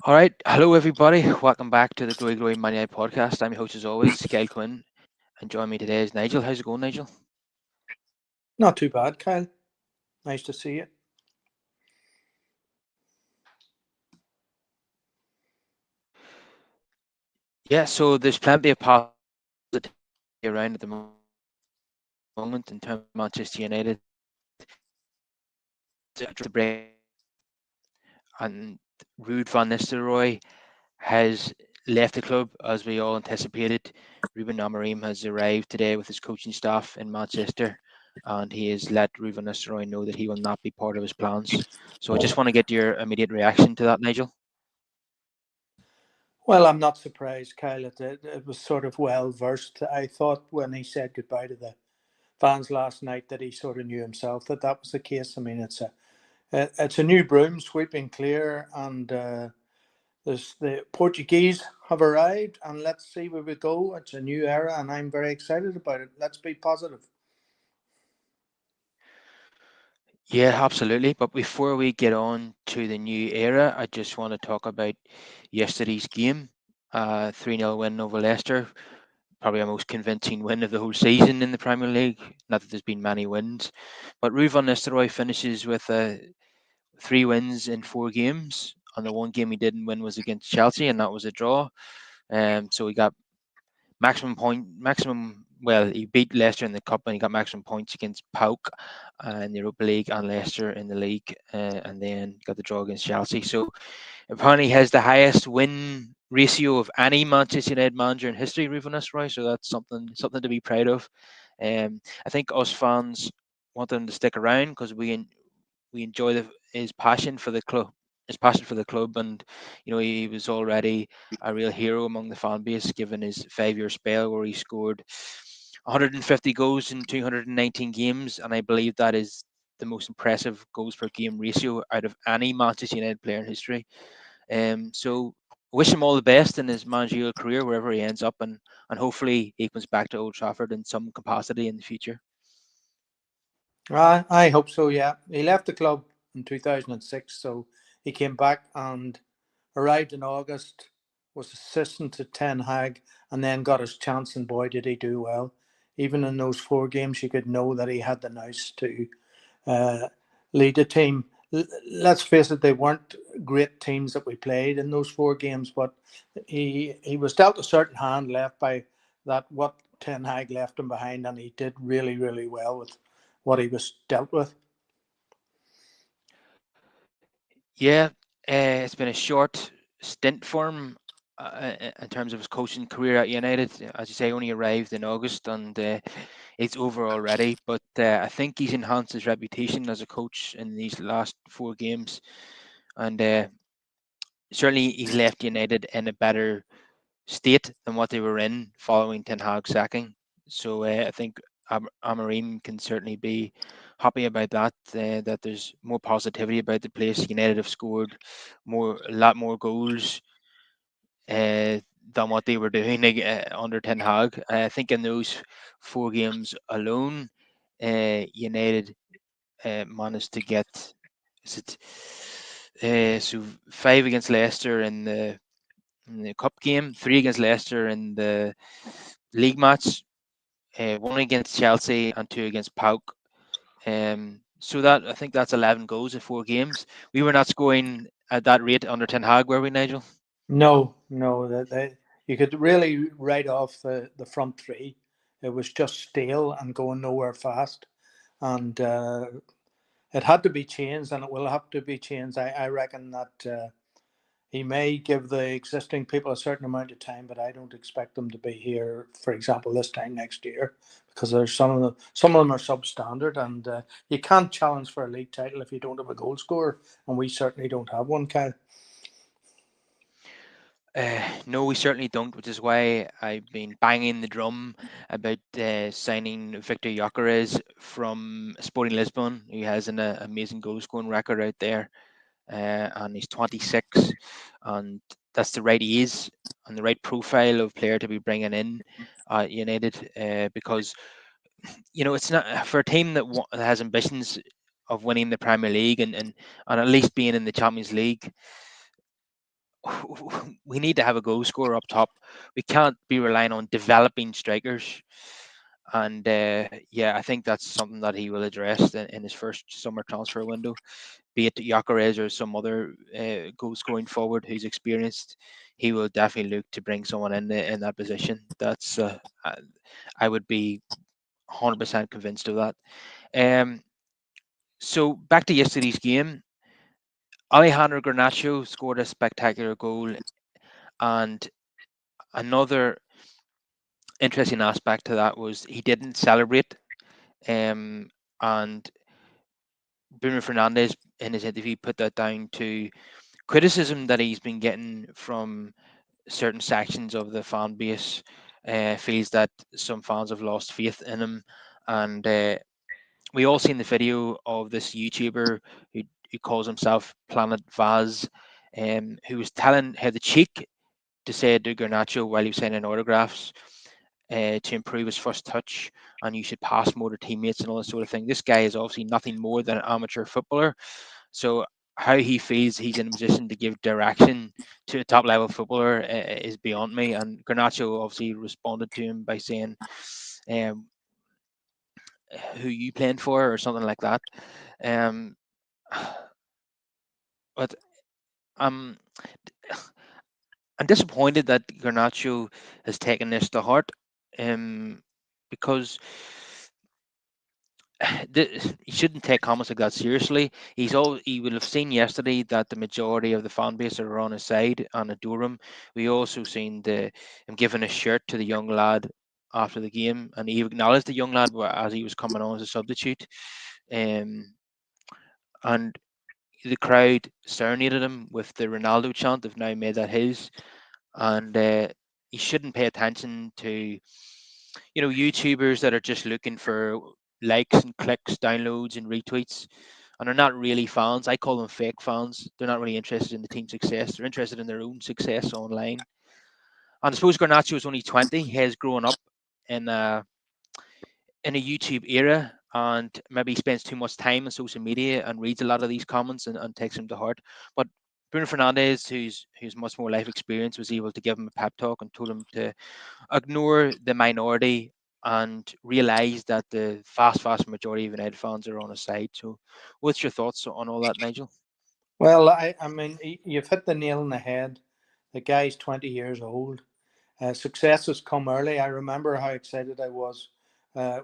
All right, hello everybody. Welcome back to the Glory Man United podcast. I'm your host as always, Gail Quinn, and joining me today is Nigel. How's it going, Nigel? Not too bad, Kyle. Nice to see you. Yeah, so there's plenty of positivity around at the moment in terms of Manchester United. The break, and Ruud van Nistelrooy has left the club as we all anticipated. Ruben Amorim has arrived today with his coaching staff in Manchester, and he has let Ruben Nistelrooy know that he will not be part of his plans. So I just want to get your immediate reaction to that, Nigel. Well, I'm not surprised, Kyle. It was sort of well versed. I thought when he said goodbye to the fans last night that he sort of knew himself that that was the case. I mean, it's a new broom sweeping clear, and the Portuguese have arrived, and let's see where we go. It's a new era, and I'm very excited about it. Let's be positive. Yeah, absolutely. But before we get on to the new era, I just want to talk about yesterday's game. 3-0 win over Leicester. Probably our most convincing win of the whole season in the Premier League. Not that there's been many wins. But Ruud van Nistelrooy finishes with 3 wins in 4 games. And the one game he didn't win was against Chelsea, and that was a draw. So he got maximum. Well, he beat Leicester in the cup, and he got maximum points against PAOK in the Europa League and Leicester in the league, and then got the draw against Chelsea. So apparently, he has the highest win ratio of any Manchester United manager in history, Ruben Nistelrooy. So that's something to be proud of. I think us fans want him to stick around because we enjoy his passion for the club. His passion for the club, and he was already a real hero among the fan base, given his 5-year spell where he scored 150 goals in 219 games, and I believe that is the most impressive goals per game ratio out of any Manchester United player in history. So wish him all the best in his managerial career wherever he ends up, and hopefully he comes back to Old Trafford in some capacity in the future. I hope so, yeah. He left the club in 2006, so he came back and arrived in August, was assistant to Ten Hag, and then got his chance, and boy, did he do well. Even in those 4 games, you could know that he had the nous to uh, lead the team. Let's face it, they weren't great teams that we played in those 4 games, but he was dealt a certain hand left by that what Ten Hag left him behind, and he did really, really well with what he was dealt with. Yeah, it's been a short stint for him in terms of his coaching career at United. As you say, only arrived in August, and it's over already. But I think he's enhanced his reputation as a coach in these last 4 games, and certainly he's left United in a better state than what they were in following Ten Hag's sacking. So I think Amorim can certainly be happy about that. That there's more positivity about the place. United have scored a lot more goals uh, than what they were doing under Ten Hag. I think in those 4 games alone, United managed to get is it so 5 against Leicester in the cup game, 3 against Leicester in the league match, 1 against Chelsea, and 2 against PAOK. So that I think that's 11 goals in 4 games. We were not scoring at that rate under Ten Hag, were we, Nigel? No, no, that you could really write off the front three. It was just stale and going nowhere fast, and it had to be changed, and it will have to be changed. I reckon that he may give the existing people a certain amount of time, but I don't expect them to be here, for example, this time next year, because there's some of them are substandard, and you can't challenge for a league title if you don't have a goal scorer, and we certainly don't have one, Kyle. No, we certainly don't, which is why I've been banging the drum about signing Victor Gyökeres from Sporting Lisbon. He has an amazing goal scoring record out there, and he's 26, and that's the right age and the right profile of player to be bringing in United, because it's not for a team that has ambitions of winning the Premier League and at least being in the Champions League. we need to have a goal scorer up top. We can't be relying on developing strikers. And yeah, I think that's something that he will address in his first summer transfer window. Be it Gyökeres or some other goal scoring forward who's experienced, he will definitely look to bring someone in that position. That's I would be 100% convinced of that. Um, so back to yesterday's game, Alejandro Garnacho scored a spectacular goal, and another interesting aspect to that was he didn't celebrate. Um, and Bruno Fernandes in his interview put that down to criticism that he's been getting from certain sections of the fan base. Feels that some fans have lost faith in him, and we all seen the video of this YouTuber who calls himself Planet Vaz, who was telling had the cheek to say to Garnacho while he was signing autographs to improve his first touch, and you should pass more to teammates and all this sort of thing. This guy is obviously nothing more than an amateur footballer, so how he feels he's in a position to give direction to a top level footballer is beyond me. And Garnacho obviously responded to him by saying, um, "Who you playing for?" or something like that. Um, but I'm I'm disappointed that Garnacho has taken this to heart, because he shouldn't take comments like that seriously. He will have seen yesterday that the majority of the fan base are on his side and adore him. We also seen him giving a shirt to the young lad after the game, and he acknowledged the young lad as he was coming on as a substitute. Um, and the crowd serenaded him with the Ronaldo chant. They've now made that his, and he shouldn't pay attention to YouTubers that are just looking for likes and clicks, downloads and retweets, and are not really fans. I call them fake fans. They're not really interested in the team's success. They're interested in their own success online. And I suppose Garnacho is only 20. He has grown up in a YouTube era, and maybe he spends too much time on social media and reads a lot of these comments and takes them to heart. But Bruno Fernandes, who's much more life experience, was able to give him a pep talk and told him to ignore the minority and realize that the vast majority of United fans are on his side. So, what's your thoughts on all that, Nigel? Well, I mean, you've hit the nail on the head. The guy's 20 years old. Success has come early. I remember how excited I was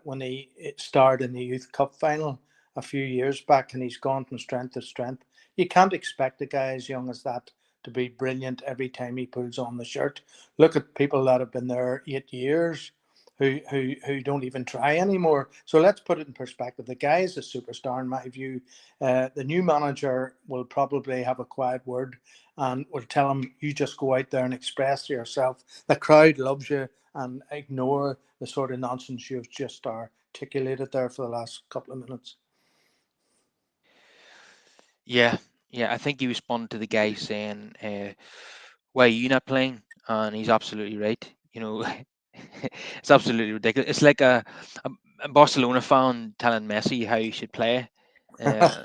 when he starred in the Youth Cup final a few years back, and he's gone from strength to strength. You can't expect a guy as young as that to be brilliant every time he pulls on the shirt. Look at people that have been there 8 years who don't even try anymore. So let's put it in perspective. The guy is a superstar in my view. The new manager will probably have a quiet word and will tell him, you just go out there and express yourself. The crowd loves you, and ignore the sort of nonsense you've just articulated there for the last couple of minutes. Yeah, yeah. I think he responded to the guy saying, "Why are you not playing?" And he's absolutely right. It's absolutely ridiculous. It's like a Barcelona fan telling Messi how he should play. Uh,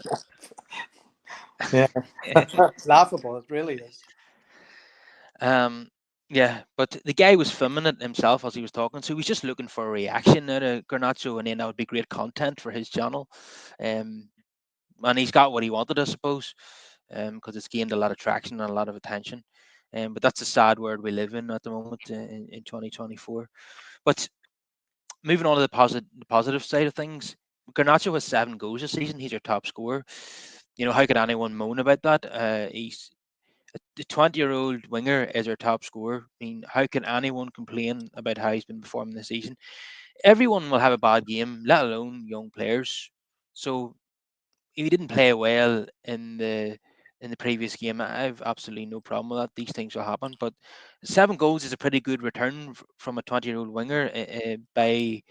Yeah, it's laughable. It really is. Um, yeah, but the guy was filming it himself as he was talking, so he was just looking for a reaction out of Garnacho, and then that would be great content for his channel. Um, and he's got what he wanted, I suppose, because it's gained a lot of traction and a lot of attention. But that's a sad world we live in at the moment in 2024. But moving on to the positive side of things, Garnacho has 7 goals this season. He's your top scorer. How could anyone moan about that? He's the 20-year-old winger is our top scorer. I mean, how can anyone complain about how he's been performing this season? Everyone will have a bad game, let alone young players. So if he didn't play well in the previous game, I have absolutely no problem with that. These things will happen. But 7 goals is a pretty good return from a 20-year-old winger by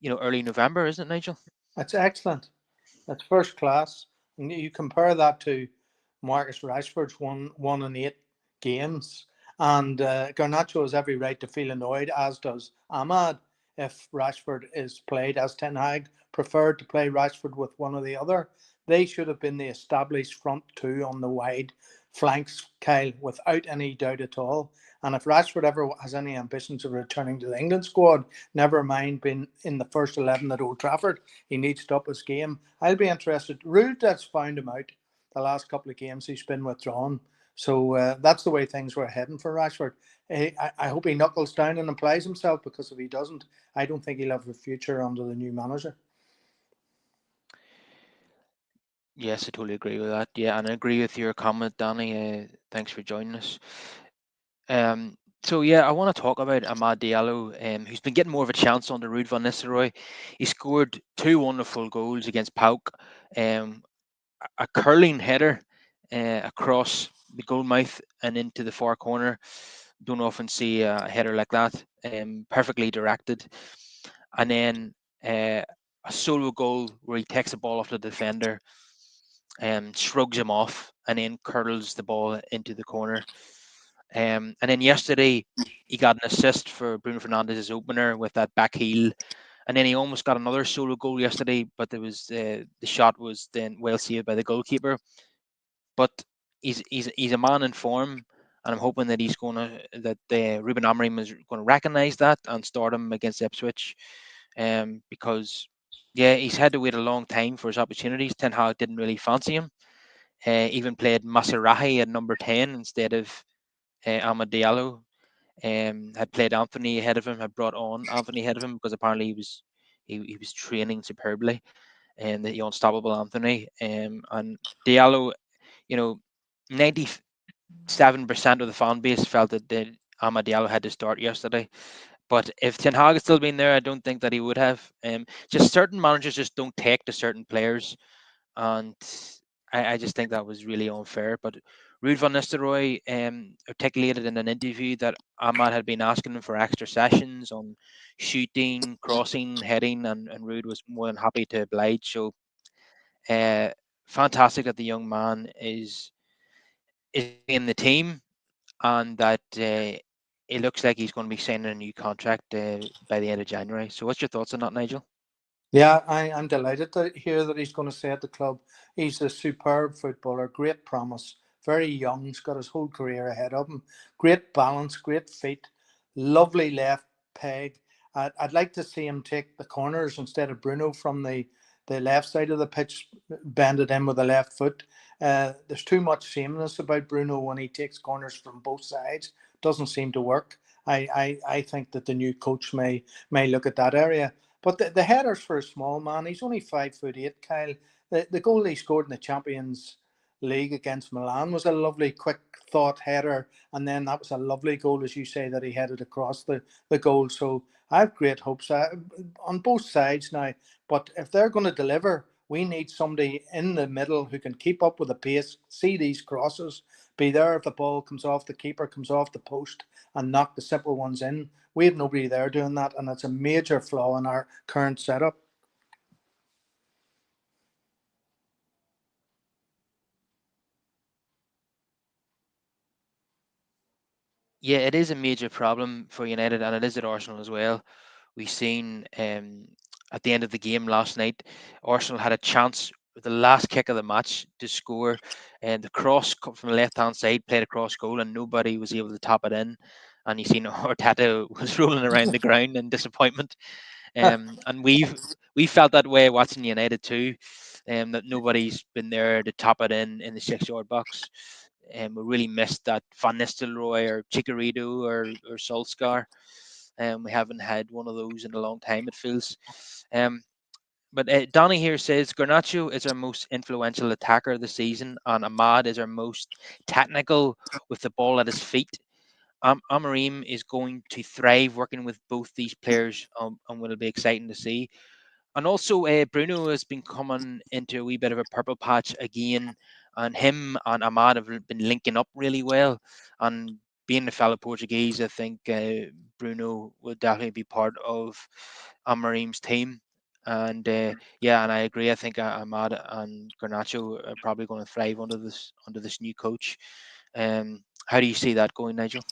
early November, isn't it, Nigel? That's excellent. That's first class. And you compare that to Marcus Rashford's one in 8 games, and Garnacho has every right to feel annoyed, as does Ahmad. if Rashford is played, as Ten Hag preferred to play Rashford with one or the other. They should have been the established front two on the wide flanks, Kyle, without any doubt at all. And if Rashford ever has any ambitions of returning to the England squad, never mind being in the first 11 at Old Trafford, he needs to up his game. I'll be interested. Ruud has found him out the last couple of games. He's been withdrawn. So that's the way things were heading for Rashford. I hope he knuckles down and applies himself, because if he doesn't, I don't think he'll have a future under the new manager. Yes, I totally agree with that. Yeah, and I agree with your comment, Danny. Thanks for joining us. Um, so yeah, I want to talk about Amad Diallo, who's been getting more of a chance under Ruud van Nistelrooy. He scored two wonderful goals against Pauk, um, a curling header across the goal mouth and into the far corner. Don't often see a header like that. Perfectly directed, and then a solo goal where he takes the ball off the defender, shrugs him off, and then curls the ball into the corner. And then yesterday, he got an assist for Bruno Fernandes's opener with that back heel, and then he almost got another solo goal yesterday, but the shot was then well saved by the goalkeeper. But he's a man in form, and I'm hoping that Ruben Amorim is going to recognise that and start him against Ipswich, because yeah, he's had to wait a long time for his opportunities. Ten Hag didn't really fancy him. Even played Maserahi at number 10 instead of Amad Diallo. Had played Anthony ahead of him, had brought on Anthony ahead of him because apparently he was training superbly, and the unstoppable Anthony. And Diallo, you know, 97% of the fan base felt that Amad Diallo had to start yesterday. But if Ten Hag had still been there, I don't think that he would have. Just certain managers just don't take to certain players, and I just think that was really unfair. But Ruud van Nistelrooy articulated in an interview that Ahmad had been asking him for extra sessions on shooting, crossing, heading, and Ruud was more than happy to oblige. So uh, fantastic that the young man is going to be in the team, and that it looks like he's going to be signing a new contract by the end of January. So what's your thoughts on that, Nigel? Yeah, I'm delighted to hear that he's going to stay at the club. He's a superb footballer, great promise, very young. He's got his whole career ahead of him. Great balance, great feet, lovely left peg. I'd like to see him take the corners instead of Bruno from the left side of the pitch, bend it in with the left foot. There's too much sameness about Bruno when he takes corners from both sides. Doesn't seem to work. I think that the new coach may look at that area. But the headers for a small man, he's only 5'8", Kyle. The goal he scored in the Champions League against Milan was a lovely, quick thought header. And then that was a lovely goal, as you say, that he headed across the goal. So I have great hopes on both sides now. But if they're going to deliver, we need somebody in the middle who can keep up with the pace, see these crosses, be there if the ball comes off the keeper, comes off the post, and knock the simple ones in. We have nobody there doing that, and it's a major flaw in our current setup. Yeah, it is a major problem for United, and it is at Arsenal as well. We've seen at the end of the game last night, Arsenal had a chance with the last kick of the match to score, and the cross from the left hand side played across goal, and nobody was able to top it in. And you seen Arteta was rolling around the ground in disappointment. And we felt that way watching United too, that nobody's been there to top it in the 6 yard box. And we really missed that Van Nistelrooy or Chicharito or Solskjaer. We haven't had one of those in a long time, it feels. Um, but Donny here says Garnacho is our most influential attacker of the season, and Ahmad is our most technical with the ball at his feet. Amorim is going to thrive working with both these players, and will be exciting to see. And also, Bruno has been coming into a wee bit of a purple patch again, and him and Ahmad have been linking up really well. And being a fellow Portuguese, I think Bruno will definitely be part of Amorim's team. And yeah, and I agree. I think Ahmad and Garnacho are probably going to thrive under this new coach. How do you see that going, Nigel?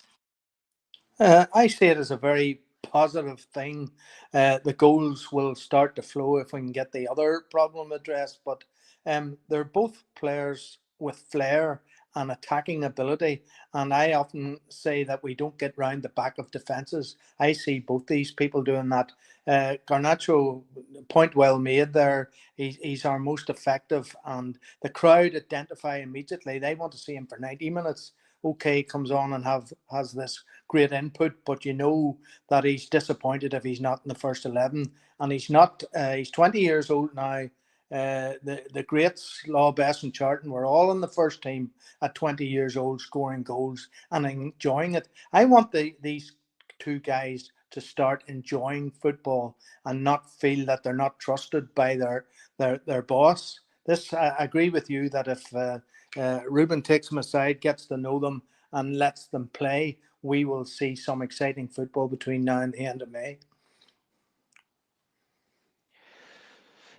I see it as a very positive thing. The goals will start to flow if we can get the other problem addressed. But they're both players with flair and attacking ability. And I often say that we don't get round the back of defences. I see both these people doing that. Garnacho, point well made there. He's our most effective, and the crowd identify immediately. They want to see him for 90 minutes. Okay, comes on and has this great input, but you know that he's disappointed if he's not in the first 11, and he's not. He's 20 years old now. The greats, Law, Best, and Charlton were all in the first team at 20 years old, scoring goals and enjoying it. I want these two guys to start enjoying football and not feel that they're not trusted by their boss. This, I agree with you that if Ruben takes them aside, gets to know them, and lets them play, we will see some exciting football between now and the end of May.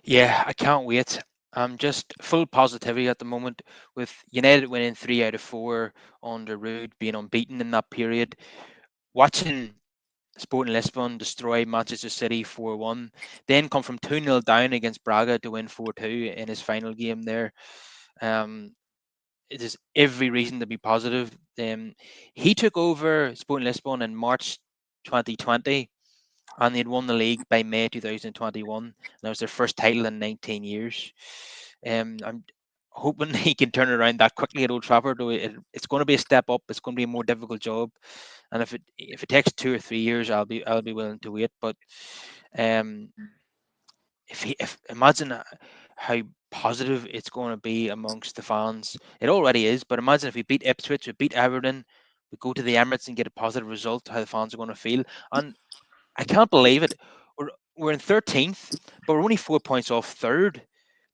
Yeah, I can't wait. I'm just full positivity at the moment with United winning 3 out of 4 under Ruud, being unbeaten in that period. Watching Sporting Lisbon destroy Manchester City 4-1, then come from 2-0 down against Braga to win 4-2 in his final game there. Um, it is every reason to be positive. He took over Sporting Lisbon in March 2020, and they'd won the league by May 2021. And that was their first title in 19 years. I'm hoping he can turn it around that quickly at Old Trafford. It's going to be a step up. It's going to be a more difficult job, and if it takes 2 or 3 years, I'll be willing to wait. But um, if imagine how positive it's going to be amongst the fans. It already is, but imagine if we beat Ipswich, we beat Everton, we go to the Emirates and get a positive result. How the fans are going to feel, and I can't believe it. We're in 13th, but we're only 4 points off third.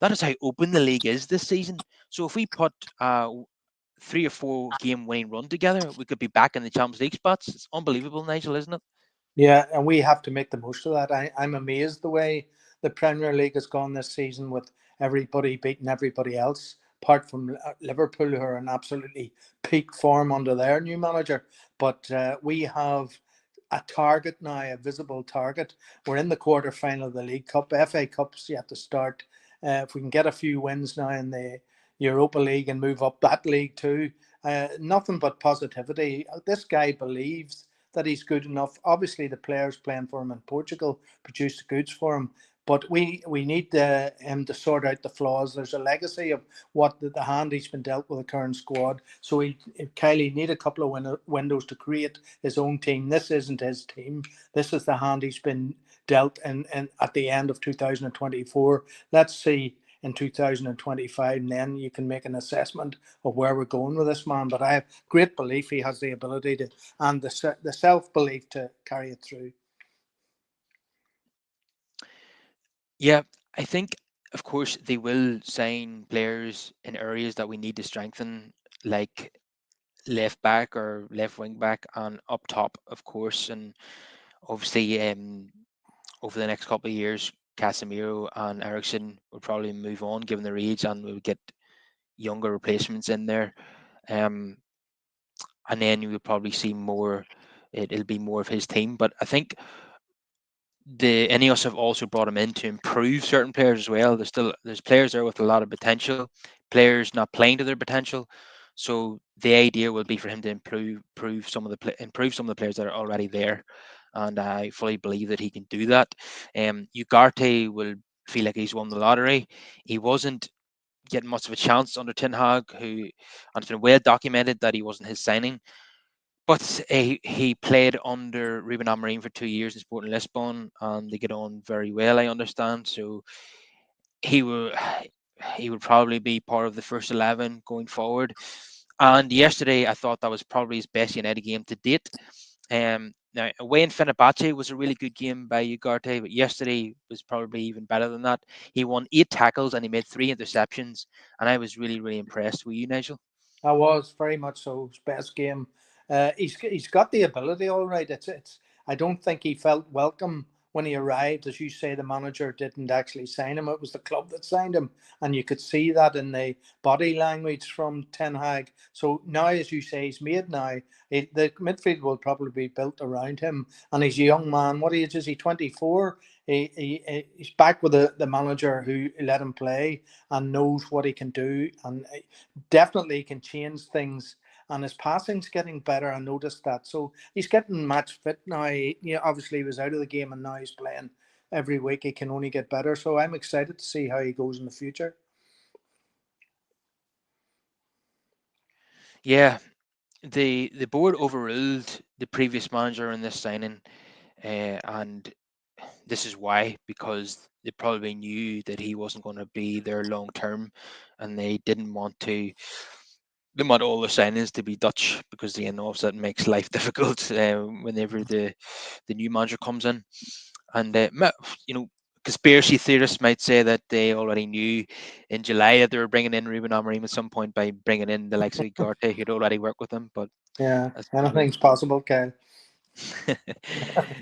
That is how open the league is this season. So if we put 3 or 4 game winning run together, we could be back in the Champions League spots. It's unbelievable, Nigel, isn't it? Yeah, and we have to make the most of that. I'm amazed the way the Premier League has gone this season with everybody beating everybody else, apart from Liverpool, who are in absolutely peak form under their new manager. But we have a target now, a visible target. We're in the quarter final of the League Cup. FA Cup's yet to start. If we can get a few wins now in the Europa League and move up that league too, nothing but positivity. This guy believes that he's good enough. Obviously, the players playing for him in Portugal produced the goods for him, but we need him to sort out the flaws. There's a legacy of what the hand he's been dealt with the current squad. So Kylie need a couple of windows to create his own team. This isn't his team. This is the hand he's been dealt in at the end of 2024. Let's see in 2025, and then you can make an assessment of where we're going with this man. But I have great belief he has the ability to, and the self belief to carry it through. Yeah, I think, of course, they will sign players in areas that we need to strengthen, like left back or left wing back, and up top, of course. And obviously, over the next couple of years, Casemiro and Ericsson will probably move on given their age, and we'll get younger replacements in there. Um, and then you will probably see more. It'll be more of his team. But I think the Ineos have also brought him in to improve certain players as well. There's players there with a lot of potential, players not playing to their potential. So the idea will be for him to improve some of the players that are already there, and I fully believe that he can do that. Ugarte will feel like he's won the lottery. He wasn't getting much of a chance under Ten Hag, and it's been well documented that he wasn't his signing. But he played under Ruben Amorim for 2 years in Sporting Lisbon, and they get on very well, I understand. So he will he would probably be part of the first 11 going forward. And yesterday, I thought that was probably his best United game to date. Now, away in Fenerbahce was a really good game by Ugarte, but yesterday was probably even better than that. He won 8 tackles and he made 3 interceptions, and I was really, really impressed. Were you, Nigel? I was very much so his best game. He's got the ability, all right. It's. I don't think he felt welcome when he arrived, as you say, the manager didn't actually sign him. It was the club that signed him. And you could see that in the body language from Ten Hag. So now, as you say, he's made now. The midfield will probably be built around him. And he's a young man. What age is he? 24. He's back with the manager who let him play and knows what he can do, and definitely can change things. And his passing's getting better. I noticed that. So he's getting match fit now. Obviously he was out of the game, and now he's playing every week. He can only get better. So I'm excited to see how he goes in the future. Yeah, the board overruled the previous manager in this signing, and this is why, because they probably knew that he wasn't going to be there long term, and they didn't want to. They want all the signings to be Dutch because they know that makes life difficult whenever the new manager comes in. And you know, conspiracy theorists might say that they already knew in July that they were bringing in Ruben Amorim at some point by bringing in the likes of Ugarte, who'd already worked with them. But Yeah, that's probably anything's possible, Kyle.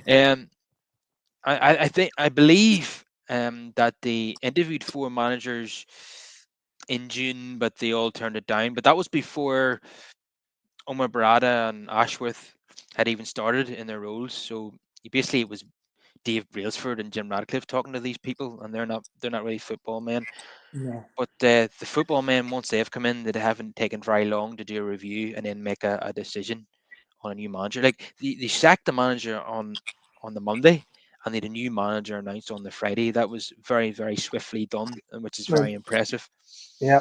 um, I believe that they interviewed four managers in June, but they all turned it down. But that was before Omar Barada and Ashworth had even started in their roles. So basically, it was Dave Brailsford and Jim Radcliffe talking to these people, and they're not really football men. Yeah. But the football men, once they've come in, they haven't taken very long to do a review and then make a decision on a new manager. Like they sacked the manager on the Monday, and they had a new manager announced on the Friday. That was very very swiftly done, and which is very impressive. Yeah.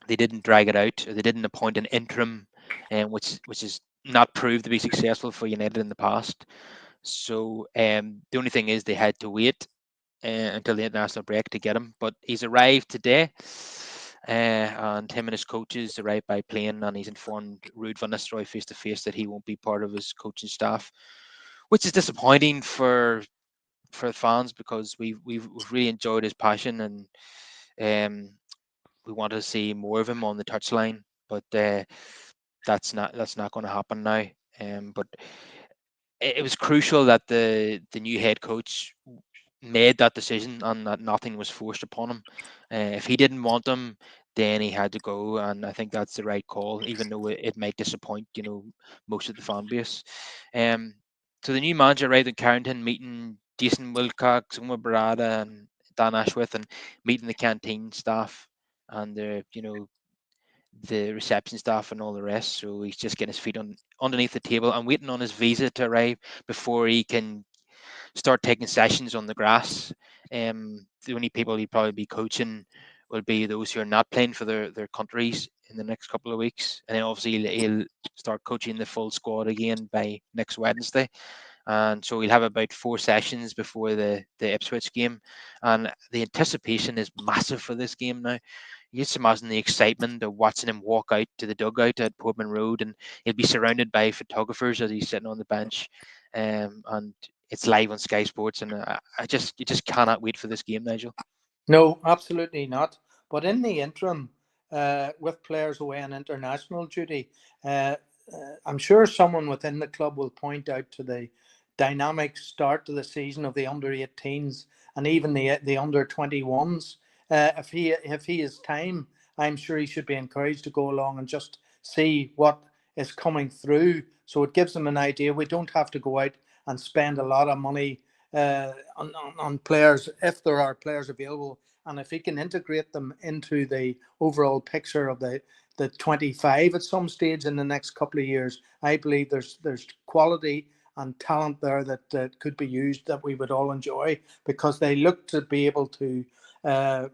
They didn't drag it out. Or they didn't appoint an interim, which is not proved to be successful for United in the past. So the only thing is they had to wait until the international break to get him. But he's arrived today, and him and his coaches arrived by plane, and he's informed Ruud van Nistelrooy face to face that he won't be part of his coaching staff, which is disappointing for the fans because we've really enjoyed his passion, and um, we want to see more of him on the touchline. But that's not going to happen now. But it was crucial that the new head coach made that decision and that nothing was forced upon him. If he didn't want him, then he had to go, and I think that's the right call, even though it might disappoint most of the fan base. Um, so the new manager arrived in Carrington, meeting Jason Wilcox, Uma Barada, and Dan Ashworth, and meeting the canteen staff and the reception staff and all the rest. So he's just getting his feet underneath the table and waiting on his visa to arrive before he can start taking sessions on the grass. The only people he'd probably be coaching will be those who are not playing for their countries in the next couple of weeks, and then obviously he'll start coaching the full squad again by next Wednesday. And so we'll have about 4 sessions before the Ipswich game, and the anticipation is massive for this game now. You just imagine the excitement of watching him walk out to the dugout at Portman Road, and he'll be surrounded by photographers as he's sitting on the bench, and it's live on Sky Sports, and you just cannot wait for this game, Nigel. No, absolutely not. But in the interim, with players away on international duty, uh, I'm sure someone within the club will point out to the dynamic start to the season of the under 18s and even the under 21s. If he has time, I'm sure he should be encouraged to go along and just see what is coming through. So it gives them an idea. We don't have to go out and spend a lot of money on players if there are players available, and if he can integrate them into the overall picture of the 25 at some stage in the next couple of years, I believe there's quality and talent there that could be used that we would all enjoy, because they look to be able to uh,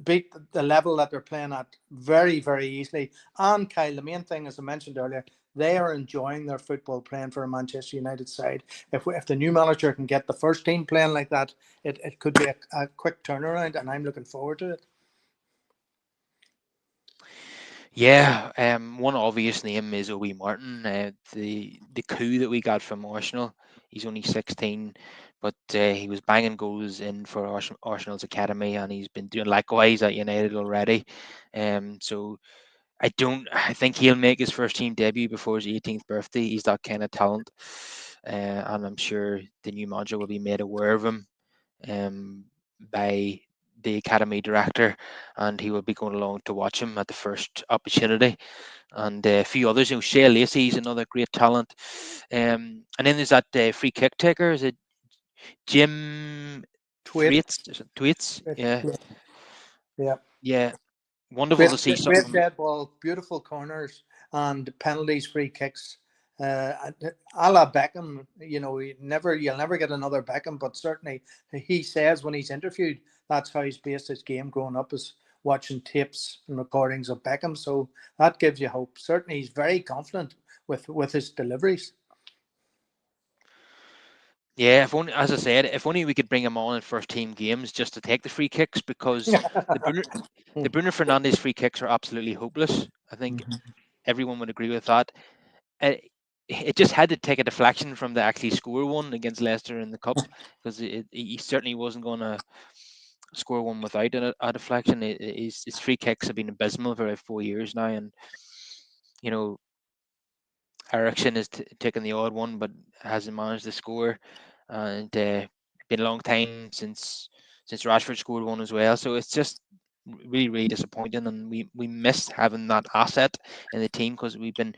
beat the level that they're playing at very, very easily. And Kyle, the main thing, as I mentioned earlier, they are enjoying their football playing for a Manchester United side. If the new manager can get the first team playing like that, it could be a quick turnaround, and I'm looking forward to it. Yeah, one obvious name is Obi Martin. The coup that we got from Arsenal. He's only 16, but he was banging goals in for Arsenal's academy, and he's been doing likewise at United already. So I think he'll make his first team debut before his 18th birthday. He's that kind of talent. and I'm sure the new manager will be made aware of him um, by the academy director, and he will be going along to watch him at the first opportunity. And a few others, Shea Lacey's another great talent. And then there's that free kick taker. Is it Jim Tweet. Thwaites? Is it Thwaites? Yeah, Yeah. Yeah. yeah. Wonderful Great, to see great something. dead ball, beautiful corners and penalties, free kicks. A la Beckham, you'll never get another Beckham, but certainly he says when he's interviewed, that's how he's based his game growing up, is watching tapes and recordings of Beckham. So that gives you hope. Certainly, he's very confident with his deliveries. Yeah, if only, as I said, if only we could bring him on in first team games just to take the free kicks, because the Bruno, the Bruno Fernandes free kicks are absolutely hopeless. I think everyone would agree with that. Uh, it just had to take a deflection from the actually score one against Leicester in the cup, because he certainly wasn't going to score one without a deflection. His free kicks have been abysmal for about 4 years now, and you know Ericsson has taken the odd one, but hasn't managed to score. And been a long time since Rashford scored one as well. So it's just really really disappointing, and we miss having that asset in the team, because we've been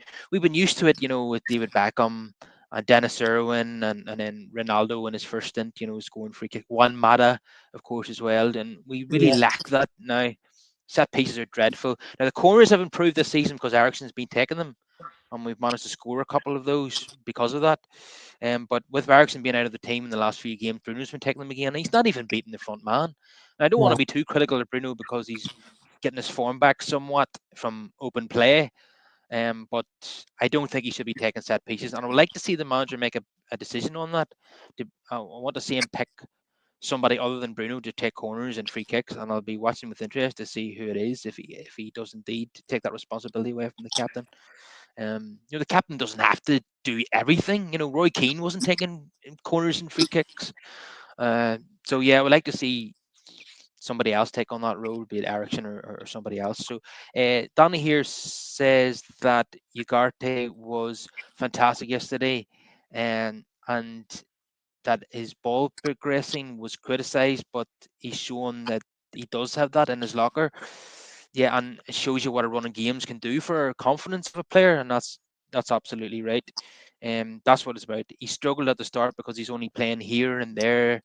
used to it, with David Beckham and Dennis Irwin, and then Ronaldo in his first stint, scoring free kick. Juan Mata, of course, as well, and we really Yeah. lack that now. Set pieces are dreadful. Now the corners have improved this season because Ericsson's been taking them, and we've managed to score a couple of those because of that. But with Ericsson being out of the team in the last few games, Bruno's been taking them again. And he's not even beating the front man. And I don't want to No. be too critical of Bruno because he's getting his form back somewhat from open play. But I don't think he should be taking set pieces. And I would like to see the manager make a decision on that. I want to see him pick somebody other than Bruno to take corners and free kicks, and I'll be watching with interest to see who it is if he does indeed take that responsibility away from the captain. The captain doesn't have to do everything. Roy Keane wasn't taking corners and free kicks. Uh, so yeah, I would like to see somebody else take on that role, be it Ericsson or somebody else. So Donny here says that Ugarte was fantastic yesterday, and that his ball progressing was criticised, but he's shown that he does have that in his locker. Yeah, and it shows you what a running games can do for confidence of a player, and that's absolutely right. That's what it's about. He struggled at the start because he's only playing here and there,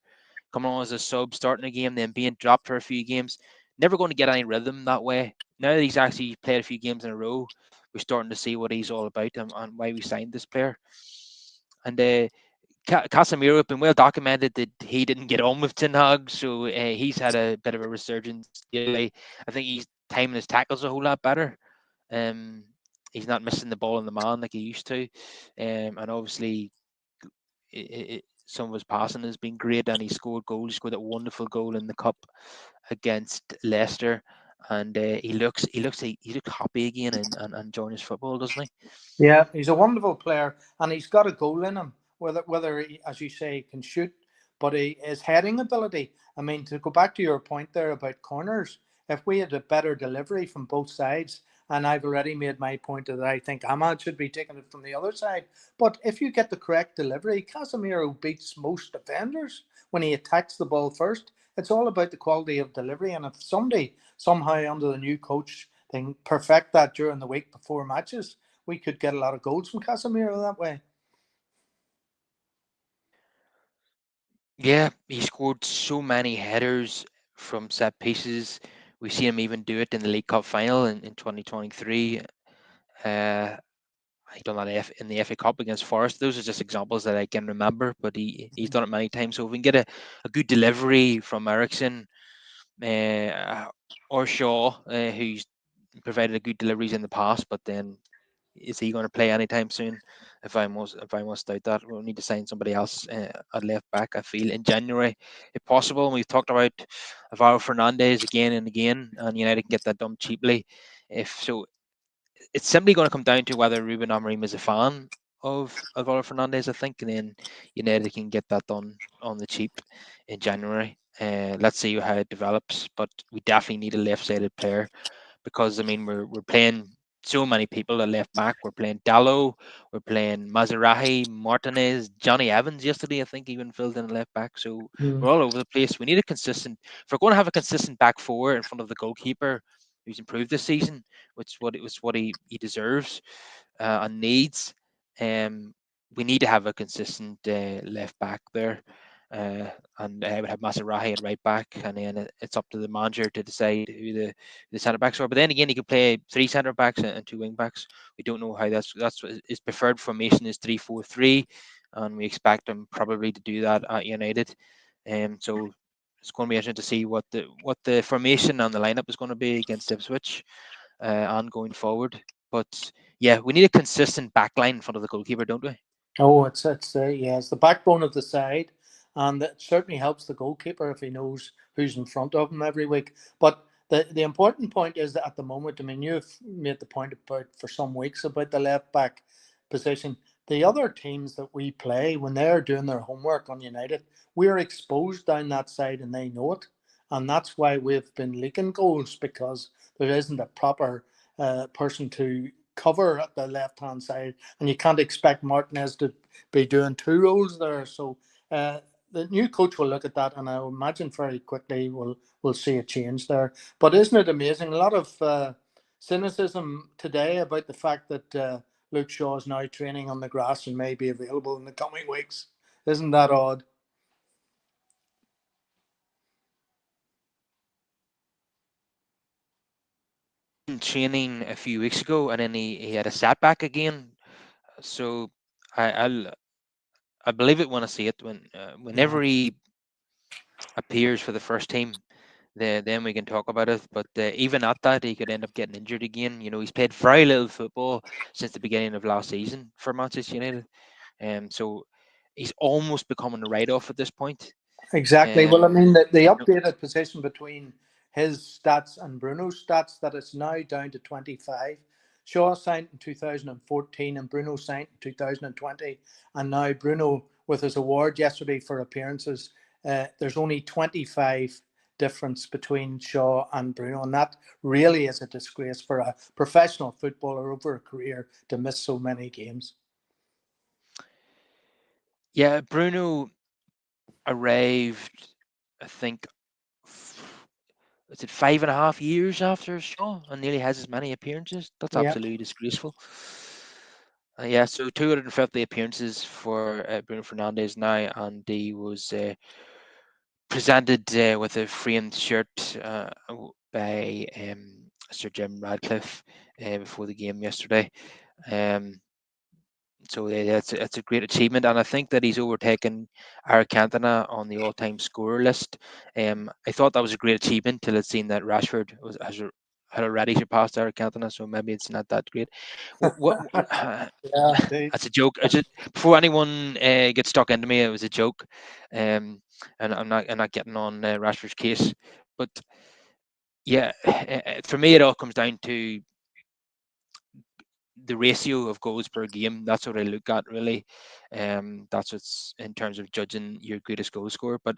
coming on as a sub, starting a game, then being dropped for a few games. Never going to get any rhythm that way. Now that he's actually played a few games in a row, we're starting to see what he's all about, and why we signed this player. And Casemiro have been well documented that he didn't get on with Ten Hag, so he's had a bit of a resurgence lately. I think he's timing his tackles a whole lot better. Um, he's not missing the ball in the man like he used to, and obviously some of his passing has been great, and he scored goals. He scored that wonderful goal in the cup against Leicester, and he looks happy again and enjoying his football, doesn't he? Yeah, he's a wonderful player, and he's got a goal in him. Whether he, as you say, can shoot, but his heading ability. I mean, to go back to your point there about corners, if we had a better delivery from both sides, and I've already made my point that I think Ahmad should be taking it from the other side. But if you get the correct delivery, Casemiro beats most defenders when he attacks the ball first. It's all about the quality of delivery, and if somebody somehow under the new coach can perfect that during the week before matches, we could get a lot of goals from Casemiro that way. Yeah, he scored so many headers from set pieces. We see him even do it in the League Cup final in 2023. He done that in the FA Cup against Forest. Those are just examples that I can remember, but he's done it many times. So if we can get a good delivery from Ericsson uh, or Shaw, who's provided a good deliveries in the past, but then is he going to play anytime soon? If I must doubt that, we'll need to sign somebody else at left back. I feel in January, if possible. And we've talked about Alvaro Fernandez again and again, and United can get that done cheaply. If so, it's simply going to come down to whether Ruben Amorim is a fan of Alvaro Fernandez, I think, and then United can get that done on the cheap in January. Let's see how it develops, but we definitely need a left-sided player because I mean we're playing. so many people at left back. We're playing Dallo, we're playing Mazarahi, Martinez, Johnny Evans yesterday. I think even filled in left back. So Mm. we're all over the place. We need a consistent. If we're going to have a consistent back four in front of the goalkeeper, who's improved this season, which what it was what he deserves and needs. Um, we need to have a consistent left back there. Uh, and I would have Masarahi at right back, and then it's up to the manager to decide who the centre backs are. But then again, he could play three centre backs and two wing backs. We don't know how that's what his preferred formation is 3-4-3, and we expect him probably to do that at United. So it's going to be interesting to see what the formation and the lineup is going to be against Ipswich and going forward. But yeah, we need a consistent back line in front of the goalkeeper, don't we? Oh, it's the backbone of the side, and it certainly helps the goalkeeper if he knows who's in front of him every week. But the important point is that at the moment, I mean, you've made the point about for some weeks about the left back position. The other teams that we play, when they're doing their homework on United, we're exposed down that side and they know it. And that's why we've been leaking goals because there isn't a proper person to cover at the left hand side, and you can't expect Martinez to be doing two roles there. So the new coach will look at that, and I imagine very quickly we'll see a change there. But isn't it amazing? A lot of cynicism today about the fact that Luke Shaw is now training on the grass and may be available in the coming weeks. Isn't that odd? In training a few weeks ago, and then he had a setback again. So I I'll, I believe it when I see it. Yeah, Whenever he appears for the first team, then we can talk about it. But even at that, he could end up getting injured again. He's played very little football since the beginning of last season for Manchester United, so he's almost becoming a write-off at this point. exactly. Well, I Um, mean, the I don't- updated position between his stats and Bruno's stats that it's now down to 25. Shaw signed in 2014 and Bruno signed in 2020. And now Bruno, with his award yesterday for appearances, there's only 25 difference between Shaw and Bruno. And that really is a disgrace for a professional footballer over a career to miss so many games. yeah, Bruno arrived, I think, is it 5.5 years after Shaw, and nearly has as many appearances? That's Yeah, absolutely disgraceful. Yeah, so 250 appearances for Bruno Fernandes now, and he was presented with a framed shirt by Sir Jim Radcliffe before the game yesterday. Um, so that's a great achievement, and I think that he's overtaken Eric Cantona on the all-time scorer list. I thought that was a great achievement till it seen that Rashford had already surpassed Eric Cantona, so maybe it's not that great. yeah, indeed. That's a joke. Before anyone gets stuck into me, it was a joke, and I'm not getting on Rashford's case, but yeah, for me it all comes down to the ratio of goals per game. That's what I look at really. That's what's in terms of judging your greatest goal scorer. But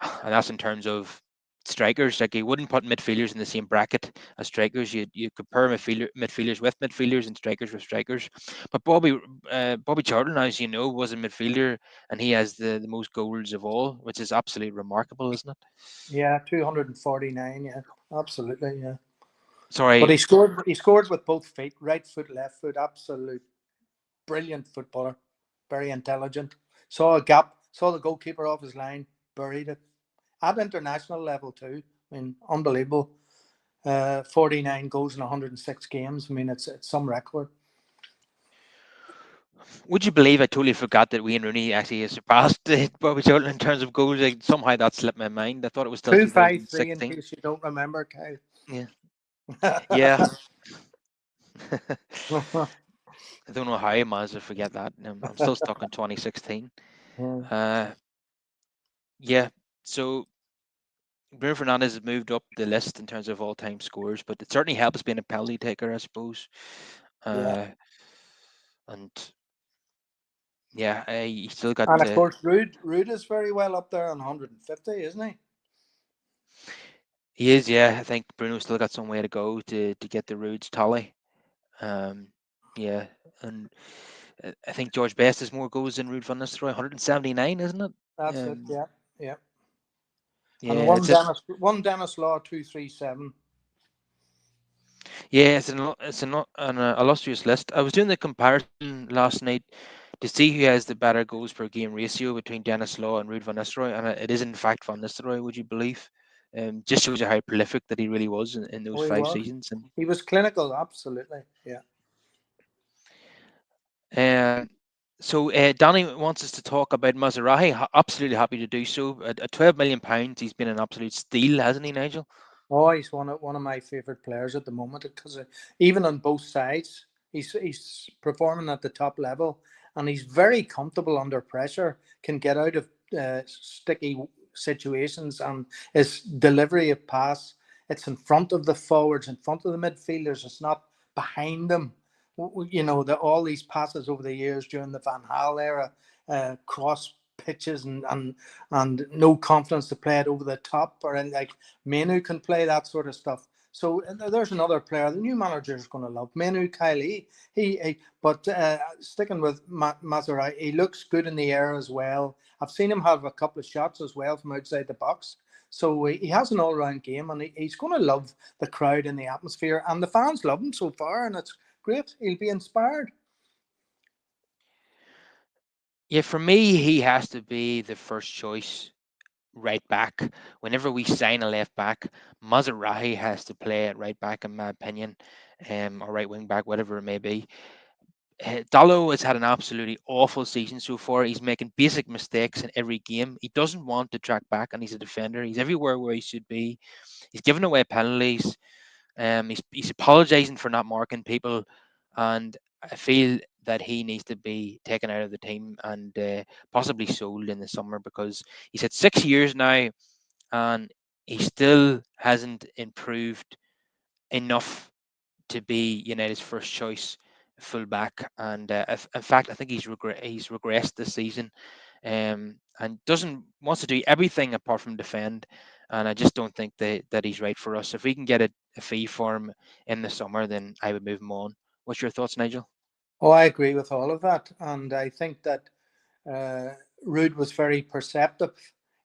and that's in terms of strikers. Like you wouldn't put midfielders in the same bracket as strikers. You compare midfielders with midfielders and strikers with strikers. But Bobby Charlton, as you know, was a midfielder, and he has the most goals of all, which is absolutely remarkable, isn't it? Yeah, 249. Yeah, absolutely. Yeah. But Sorry, he scored with both feet, right foot, left foot. Absolute brilliant footballer, very intelligent. Saw a gap, saw the goalkeeper off his line, buried it at international level too. I mean, unbelievable. 49 goals in 106 games. I mean, it's some record. would you believe I totally forgot that Wayne Rooney actually has surpassed Bobby Charlton in terms of goals? Like, somehow that slipped my mind. I thought it was still 253, in 2016. case you don't remember, Kyle. Yeah, yeah. I don't know how I managed to forget that. I'm still stuck in 2016. Uh, yeah. So Bruno Fernandes has moved up the list in terms of all-time scores, but it certainly helps being a penalty taker, I suppose. Yeah. Uh, and yeah, he still got. And of course, Ruud is very well up there on 150, isn't he? He is, yeah. I think Bruno's still got some way to go to get the Ruud's tally. Um, yeah, and I think George Best has more goals than Ruud van Nistelrooy, 179, isn't it? That's it. Um, Yeah, yeah. And yeah, it's just One Dennis Law 237. yeah, an illustrious list. I was doing the comparison last night to see who has the better goals per game ratio between Dennis Law and Ruud van Nistelrooy, and it is in fact van Nistelrooy. Would you believe? Just shows you how prolific that he really was in those Oh, he five was. seasons. And He was clinical. Absolutely. Yeah. um, so Danny wants us to talk about Maserati. Absolutely happy to do so. At £12 million, he's been an absolute steal, hasn't he, Nigel? Oh, he's one of my favorite players at the moment because even on both sides, he's performing at the top level, and he's very comfortable under pressure. Can get out of sticky situations, and his delivery of pass, it's in front of the forwards, in front of the midfielders. It's not behind them. You know, all these passes over the years during the Van Gaal era, cross pitches and no confidence to play it over the top or anything. Like Manu can play that sort of stuff. So there's another player. The new manager is going to love Manu Kylie. But sticking with Maserati, he looks good in the air as well. I've seen him have a couple of shots as well from outside the box. So he has an all-round game, and he's going to love the crowd and the atmosphere, and the fans love him so far, and it's great. He'll be inspired. Yeah, for me, he has to be the first choice right back. Whenever we sign a left back, Maserati has to play at right back, in my opinion, or right wing back, whatever it may be. Dallo has had an absolutely awful season so far. He's making basic mistakes in every game. He doesn't want to track back, and he's a defender. He's everywhere where he should be. He's giving away penalties. He's apologising for not marking people, and I feel that he needs to be taken out of the team and possibly sold in the summer because he's had 6 years now and he still hasn't improved enough to be United's first choice fullback. And in fact, I think he's regressed this season, and doesn't wants to do everything apart from defend. And I just don't think that he's right for us. If we can get a fee for him in the summer, then I would move him on. What's your thoughts, Nigel? Oh, I agree with all of that, and I think that Uh, Ruud was very perceptive.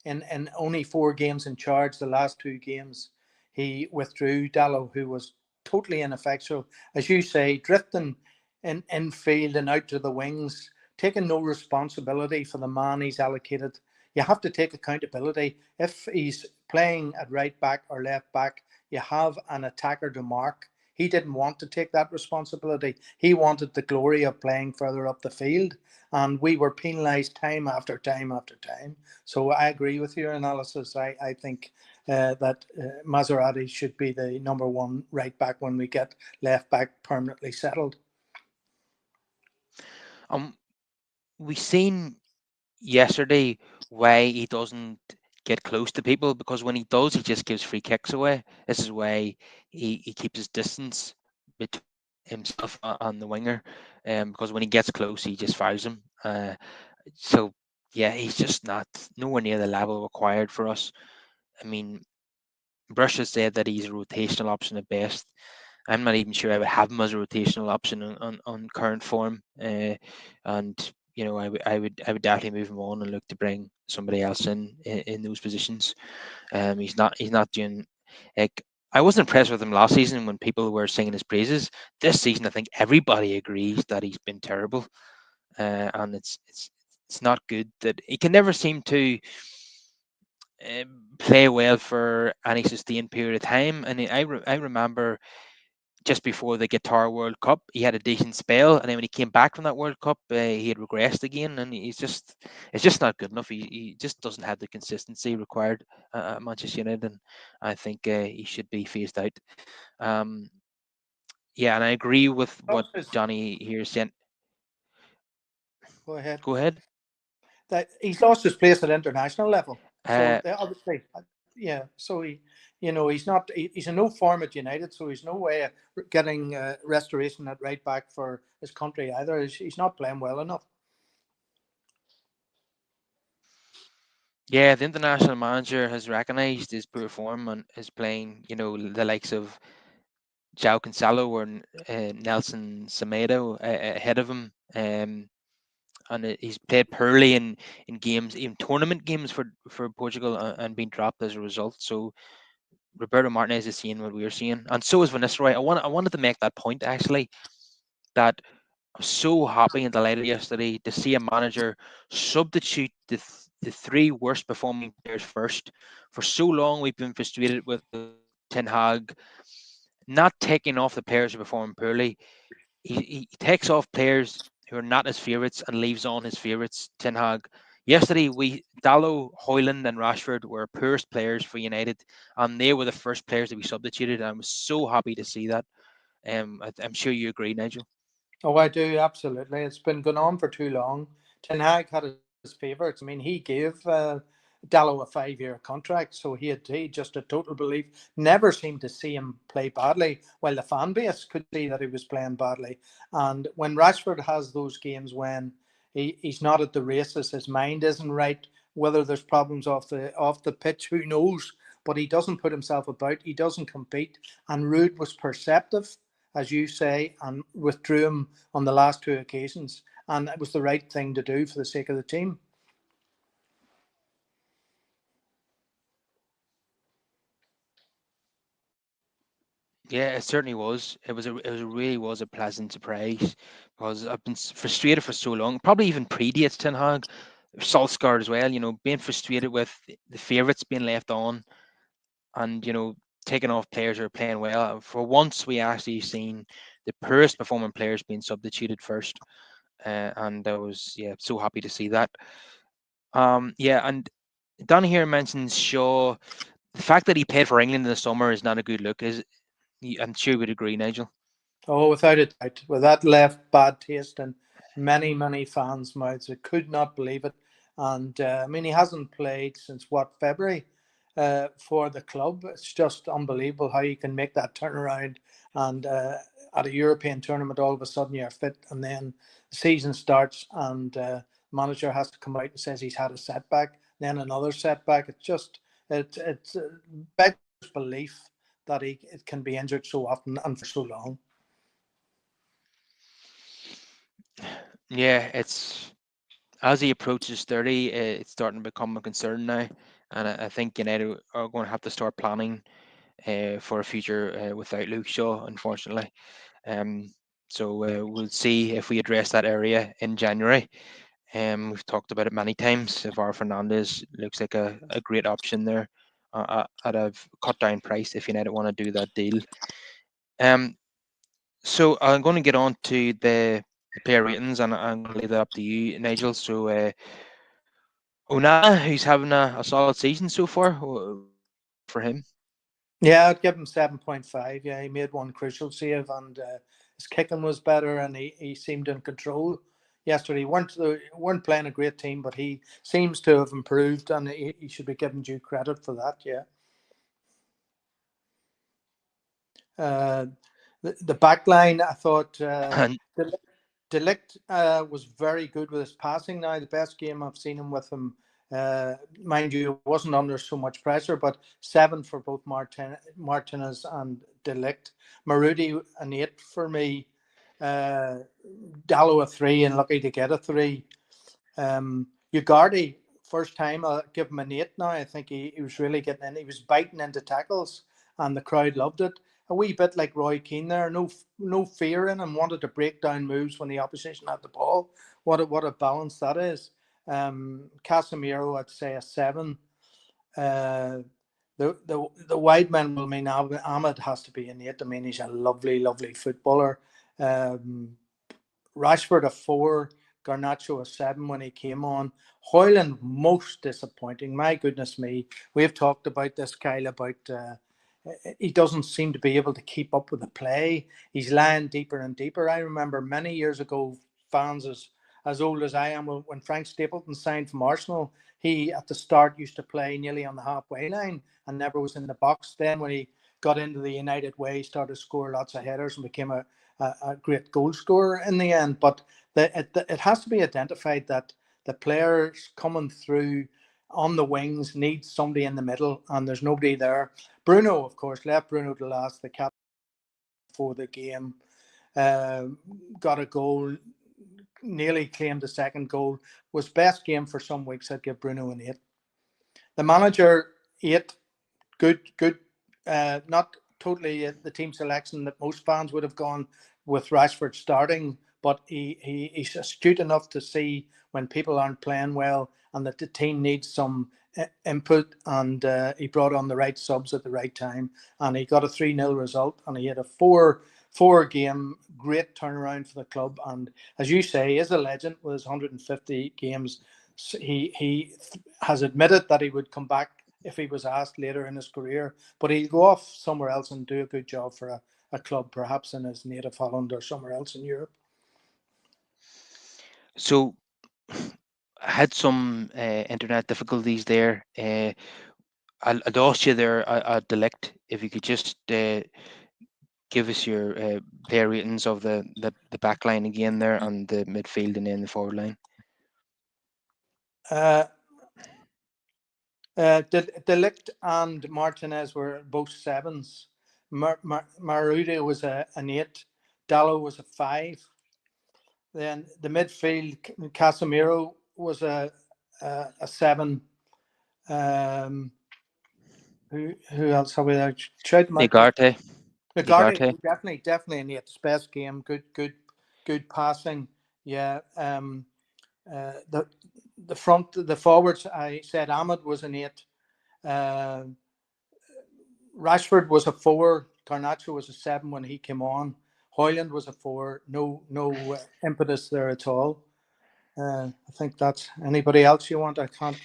In only 4 games in charge, the last 2 games, he withdrew Dallo, who was totally ineffectual. As you say, drifting in field and out to the wings, taking no responsibility for the man he's allocated. You have to take accountability. If he's playing at right back or left back, you have an attacker to mark. He didn't want to take that responsibility. He wanted the glory of playing further up the field, and we were penalised time after time after time. So I agree with your analysis. I think that Maserati should be the number one right back when we get left back permanently settled. Um, we seen yesterday why he doesn't get close to people because when he does, he just gives free kicks away. This is why he keeps his distance between himself and the winger, because when he gets close, he just fouls him. So yeah, he's just not nowhere near the level required for us. I mean, Brush has said that he's a rotational option at best. I'm not even sure I would have him as a rotational option on current form. And I would definitely move him on and look to bring somebody else in those positions. He's not doing like I wasn't impressed with him last season when people were singing his praises. This season, I think everybody agrees that he's been terrible, and it's not good that he can never seem to play well for any sustained period of time. And I remember just before the Guitar World Cup, he had a decent spell, and then when he came back from that World Cup, he had regressed again, and it's just not good enough. He just doesn't have the consistency required at Manchester United, and I think he should be phased out. Um, yeah, and I agree with what Lost his, Johnny here said. go ahead. Go ahead. That he's lost his place at international level. So Uh, they obviously, yeah. So he's not. He's in no form at United. So he's no way of getting restoration at right back for his country either. He's not playing well enough. yeah, the international manager has recognised his poor form and is playing, the likes of João Cancelo or Nelson Semedo ahead of him. And he's played poorly in games, even tournament games for Portugal, and been dropped as a result. So Roberto Martinez is seeing what we're seeing, and so is Van Nistelrooy. I wanted to make that point actually, that I was so happy and delighted yesterday to see a manager substitute the three worst performing players first. For so long, we've been frustrated with Ten Hag not taking off the players who perform poorly. He takes off players who are not his favourites and leaves on his favourites. Ten Hag. Yesterday, Dallo, Hoyland, and Rashford were poorest players for United, and they were the first players to be substituted. I was so happy to see that. I'm sure you agree, Nigel. Oh, I do, absolutely. It's been going on for too long. Ten Hag had his favourites. I mean, he gave Dallo a 5-year contract, so he just a total belief. Never seemed to see him play badly, while the fan base could see that he was playing badly. And when Rashford has those games when he's not at the races, his mind isn't right. Whether there's problems off the pitch, who knows? But he doesn't put himself about. He doesn't compete. And Ruud was perceptive, as you say, and withdrew him on the last two occasions. And it was the right thing to do for the sake of the team. Yeah, it certainly was. It really was a pleasant surprise because I've been frustrated for so long. Probably even predates Ten Hag, Solskjaer as well. Being frustrated with the favourites being left on, and taking off players who are playing well. For once, we actually seen the poorest performing players being substituted first, and I was so happy to see that. Yeah, and down here mentions Shaw. The fact that he played for England in the summer is not a good look. I'm sure you would agree, Nigel. Oh, without a doubt. Well, that left bad taste in many, many fans' mouths. I could not believe it. And I mean, he hasn't played since what, February for the club. It's just unbelievable how you can make that turnaround. And at a European tournament, all of a sudden you're fit. And then the season starts and manager has to come out and says he's had a setback, then another setback. It's beggars belief that it can be injured so often and for so long. Yeah, it's as he approaches 30, it's starting to become a concern now, and I think United are going to have to start planning for a future without Luke Shaw, unfortunately. Um, so we'll see if we address that area in January. We've talked about it many times. Ivar Fernandez looks like a great option there at a cut down price if United want to do that deal. Um, so I'm going to get on to the player ratings, and I'm going to leave that up to you, Nigel. So Onana, who's having a solid season so far, what would you rate for him? Yeah, I'd give him 7.5. Yeah, he made one crucial save and his kicking was better and he seemed in control yesterday. Weren't playing a great team, but he seems to have improved and he should be given due credit for that. Yeah. Uh, the back line, I thought And Delict was very good with his passing now. The best game I've seen him with him. Mind you, it wasn't under so much pressure, but 7 for both Martinez and Delict. Marudi an 8 for me. Uh, Dallo a 3 and lucky to get a 3. Ugarte, first time, I'll give him an 8 now. I think he was really getting in. He was biting into tackles and the crowd loved it. A wee bit like Roy Keane there, no fear in him, wanted to break down moves when the opposition had the ball. What a balance that is. Casemiro, I'd say a 7. Uh, the wide man, well, I mean, Ahmed has to be an 8. I mean, he's a lovely, lovely footballer. Um, Rashford a 4, Garnacho a 7 when he came on. Hoyland most disappointing. My goodness me, we've talked about this, Kyle, about he doesn't seem to be able to keep up with the play. He's lying deeper and deeper. I remember many years ago, fans as old as I am, when Frank Stapleton signed from Arsenal, he at the start used to play nearly on the halfway line and never was in the box. Then when he got into the United way, he started to score lots of headers and became a great goal scorer in the end. But it has to be identified that the players coming through on the wings need somebody in the middle, and there's nobody there. Bruno, of course, left Bruno to last, the captain. before the game. Uh, got a goal, nearly claimed the second goal. Was best game for some weeks. I'd give Bruno an 8. The manager, 8. Good. Not totally the team selection that most fans would have gone with Rashford starting, but he's astute enough to see when people aren't playing well and that the team needs some input, and he brought on the right subs at the right time, and he got a 3-0 result, and he had a four game great turnaround for the club. And as you say, he is a legend with his 150 games. He has admitted that he would come back if he was asked later in his career, but he'll go off somewhere else and do a good job for a club, perhaps in his native Holland or somewhere else in Europe. So I had some internet difficulties there. I lost you there at Delict. If you could just give us your player ratings of the back line again there, and the midfield and then the forward line. Uh, Delict and Martinez were both 7s. Maruda was an 8. Dallo was a 5. Then the midfield, Casemiro was a 7. Um, who else have we there? Ugarte. Ugarte, Ugarte. definitely in its best game. Good passing. Yeah. The the forwards. I said Ahmed was an 8. Uh, Rashford was a 4. Garnacho was a 7 when he came on. Hoyland was a 4. No impetus there at all. I think that's anybody else you want. I can't.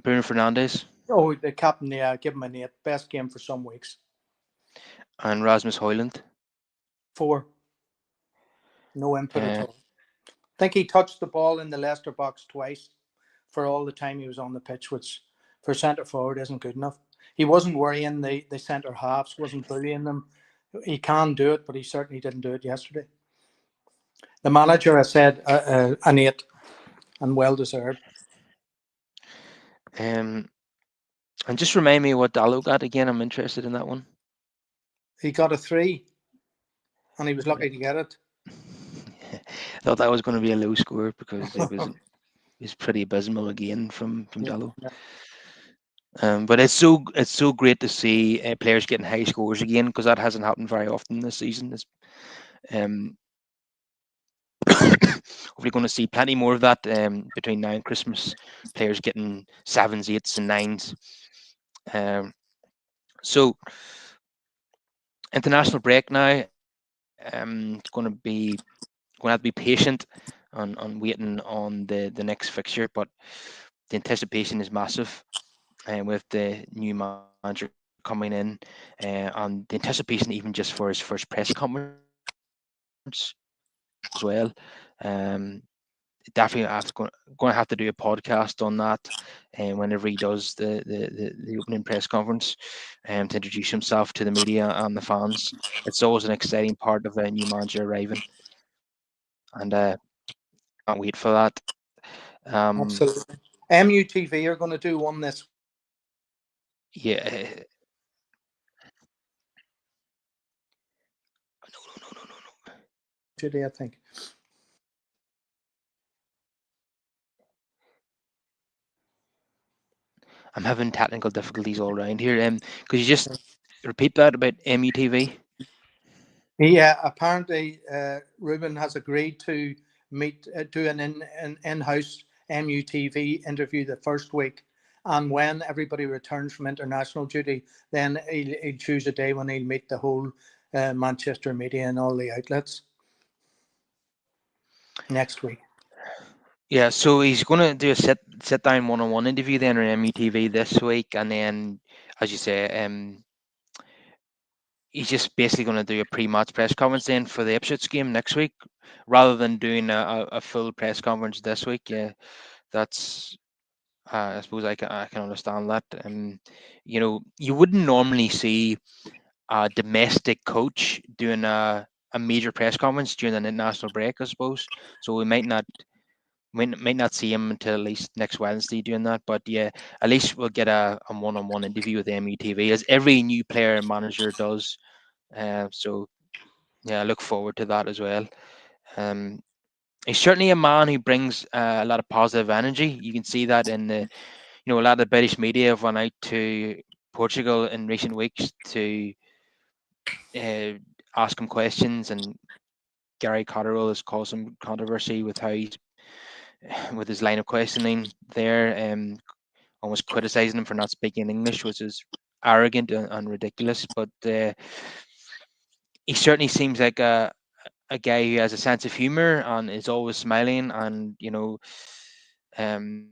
Bruno Fernandes Oh, the captain. Yeah, give him an 8. Best game for some weeks. and Rasmus Højlund. 4. No input at Uh, all. I think he touched the ball in the Leicester box twice for all the time he was on the pitch, which for centre forward isn't good enough. He wasn't worrying the centre halves, wasn't bullying them. He can do it, but he certainly didn't do it yesterday. The manager has said an 8, and well deserved. and just remind me what Dallo got again. I'm interested in that one. He got a 3, and he was lucky to get it. I thought that was going to be a low score because it was pretty abysmal again from Yeah. Dallo. But it's so great to see players getting high scores again, because that hasn't happened very often this season. Um, Hopefully going to see plenty more of that between now and Christmas. Players getting 7s, 8s, and 9s. So international break now. It's going to have to be patient on waiting on the next fixture, but the anticipation is massive, with the new manager coming in, and the anticipation even just for his first press conference as well. Definitely going to have to do a podcast on that, and whenever he does the opening press conference, to introduce himself to the media and the fans. It's always an exciting part of a new manager arriving, and can't wait for that. Absolutely. MUTV are going to do one this Yeah. No. today, I think. I'm having technical difficulties all around here. Could you just repeat that about MUTV? Yeah, apparently Ruben has agreed to do an in-house MUTV interview the first week, and when everybody returns from international duty, then he'll choose a day when he'll meet the whole Manchester media and all the outlets next week. Yeah, so he's going to do a sit down one-on-one interview then on MUTV this week, and then, as you say, he's just basically going to do a pre-match press conference then for the Ipswich game next week, rather than doing a full press conference this week. Yeah, that's I suppose I can understand that. You wouldn't normally see a domestic coach doing a major press conference during an international break, I suppose. So we might not see him until at least next Wednesday doing that. But yeah, at least we'll get a one-on-one interview with MUTV, as every new player and manager does. So yeah, I look forward to that as well. Um, he's certainly a man who brings a lot of positive energy. You can see that in the, a lot of the British media have went out to Portugal in recent weeks to uh, ask him questions, and Gary Cotterill has caused some controversy with how he's with his line of questioning there, almost criticizing him for not speaking English, which is arrogant and ridiculous. But he certainly seems like a guy who has a sense of humor and is always smiling, and um,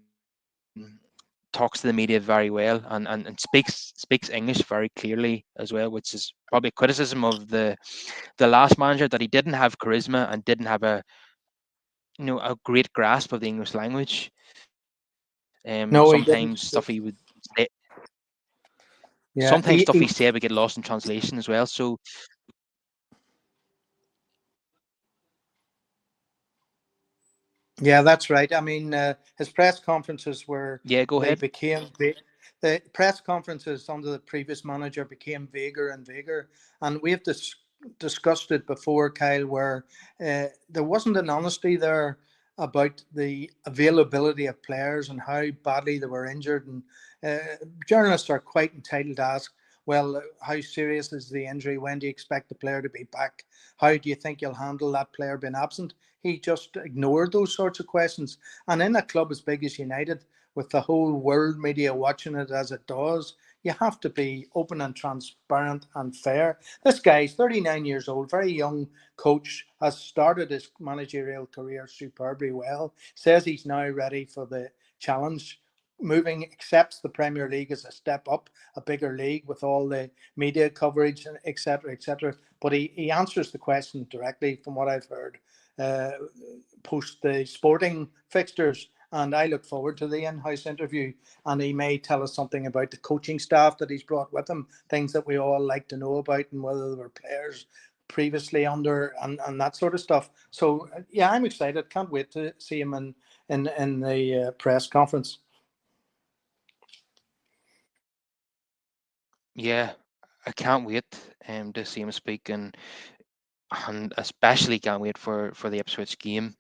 talks to the media very well, and speaks English very clearly as well, which is probably a criticism of the last manager, that he didn't have charisma and didn't have a great grasp of the English language. No, he Sometimes didn't. stuff he would say, Yeah, sometimes stuff he said would get lost in translation as well. So yeah, that's right. I mean, his press conferences were yeah, go they ahead. became the press conferences under the previous manager became vaguer and vaguer, and we have discussed it before, Kyle, where there wasn't an honesty there about the availability of players and how badly they were injured, and journalists are quite entitled to ask, well, how serious is the injury? When do you expect the player to be back? How do you think you'll handle that player being absent? He just ignored those sorts of questions. And in a club as big as United, with the whole world media watching it as it does, you have to be open and transparent and fair. This guy's 39 years old, very young coach, has started his managerial career superbly well, says he's now ready for the challenge. Moving, accepts the Premier League as a step up, a bigger league with all the media coverage, etc., etc. But he answers the question directly, from what I've heard, uh, post the sporting fixtures. And I look forward to the in-house interview. And he may tell us something about the coaching staff that he's brought with him, things that we all like to know about, and whether there were players previously under, and that sort of stuff. So yeah, I'm excited. Can't wait to see him in the press conference. Yeah, I can't wait to see him speak, and especially can't wait for the Ipswich game,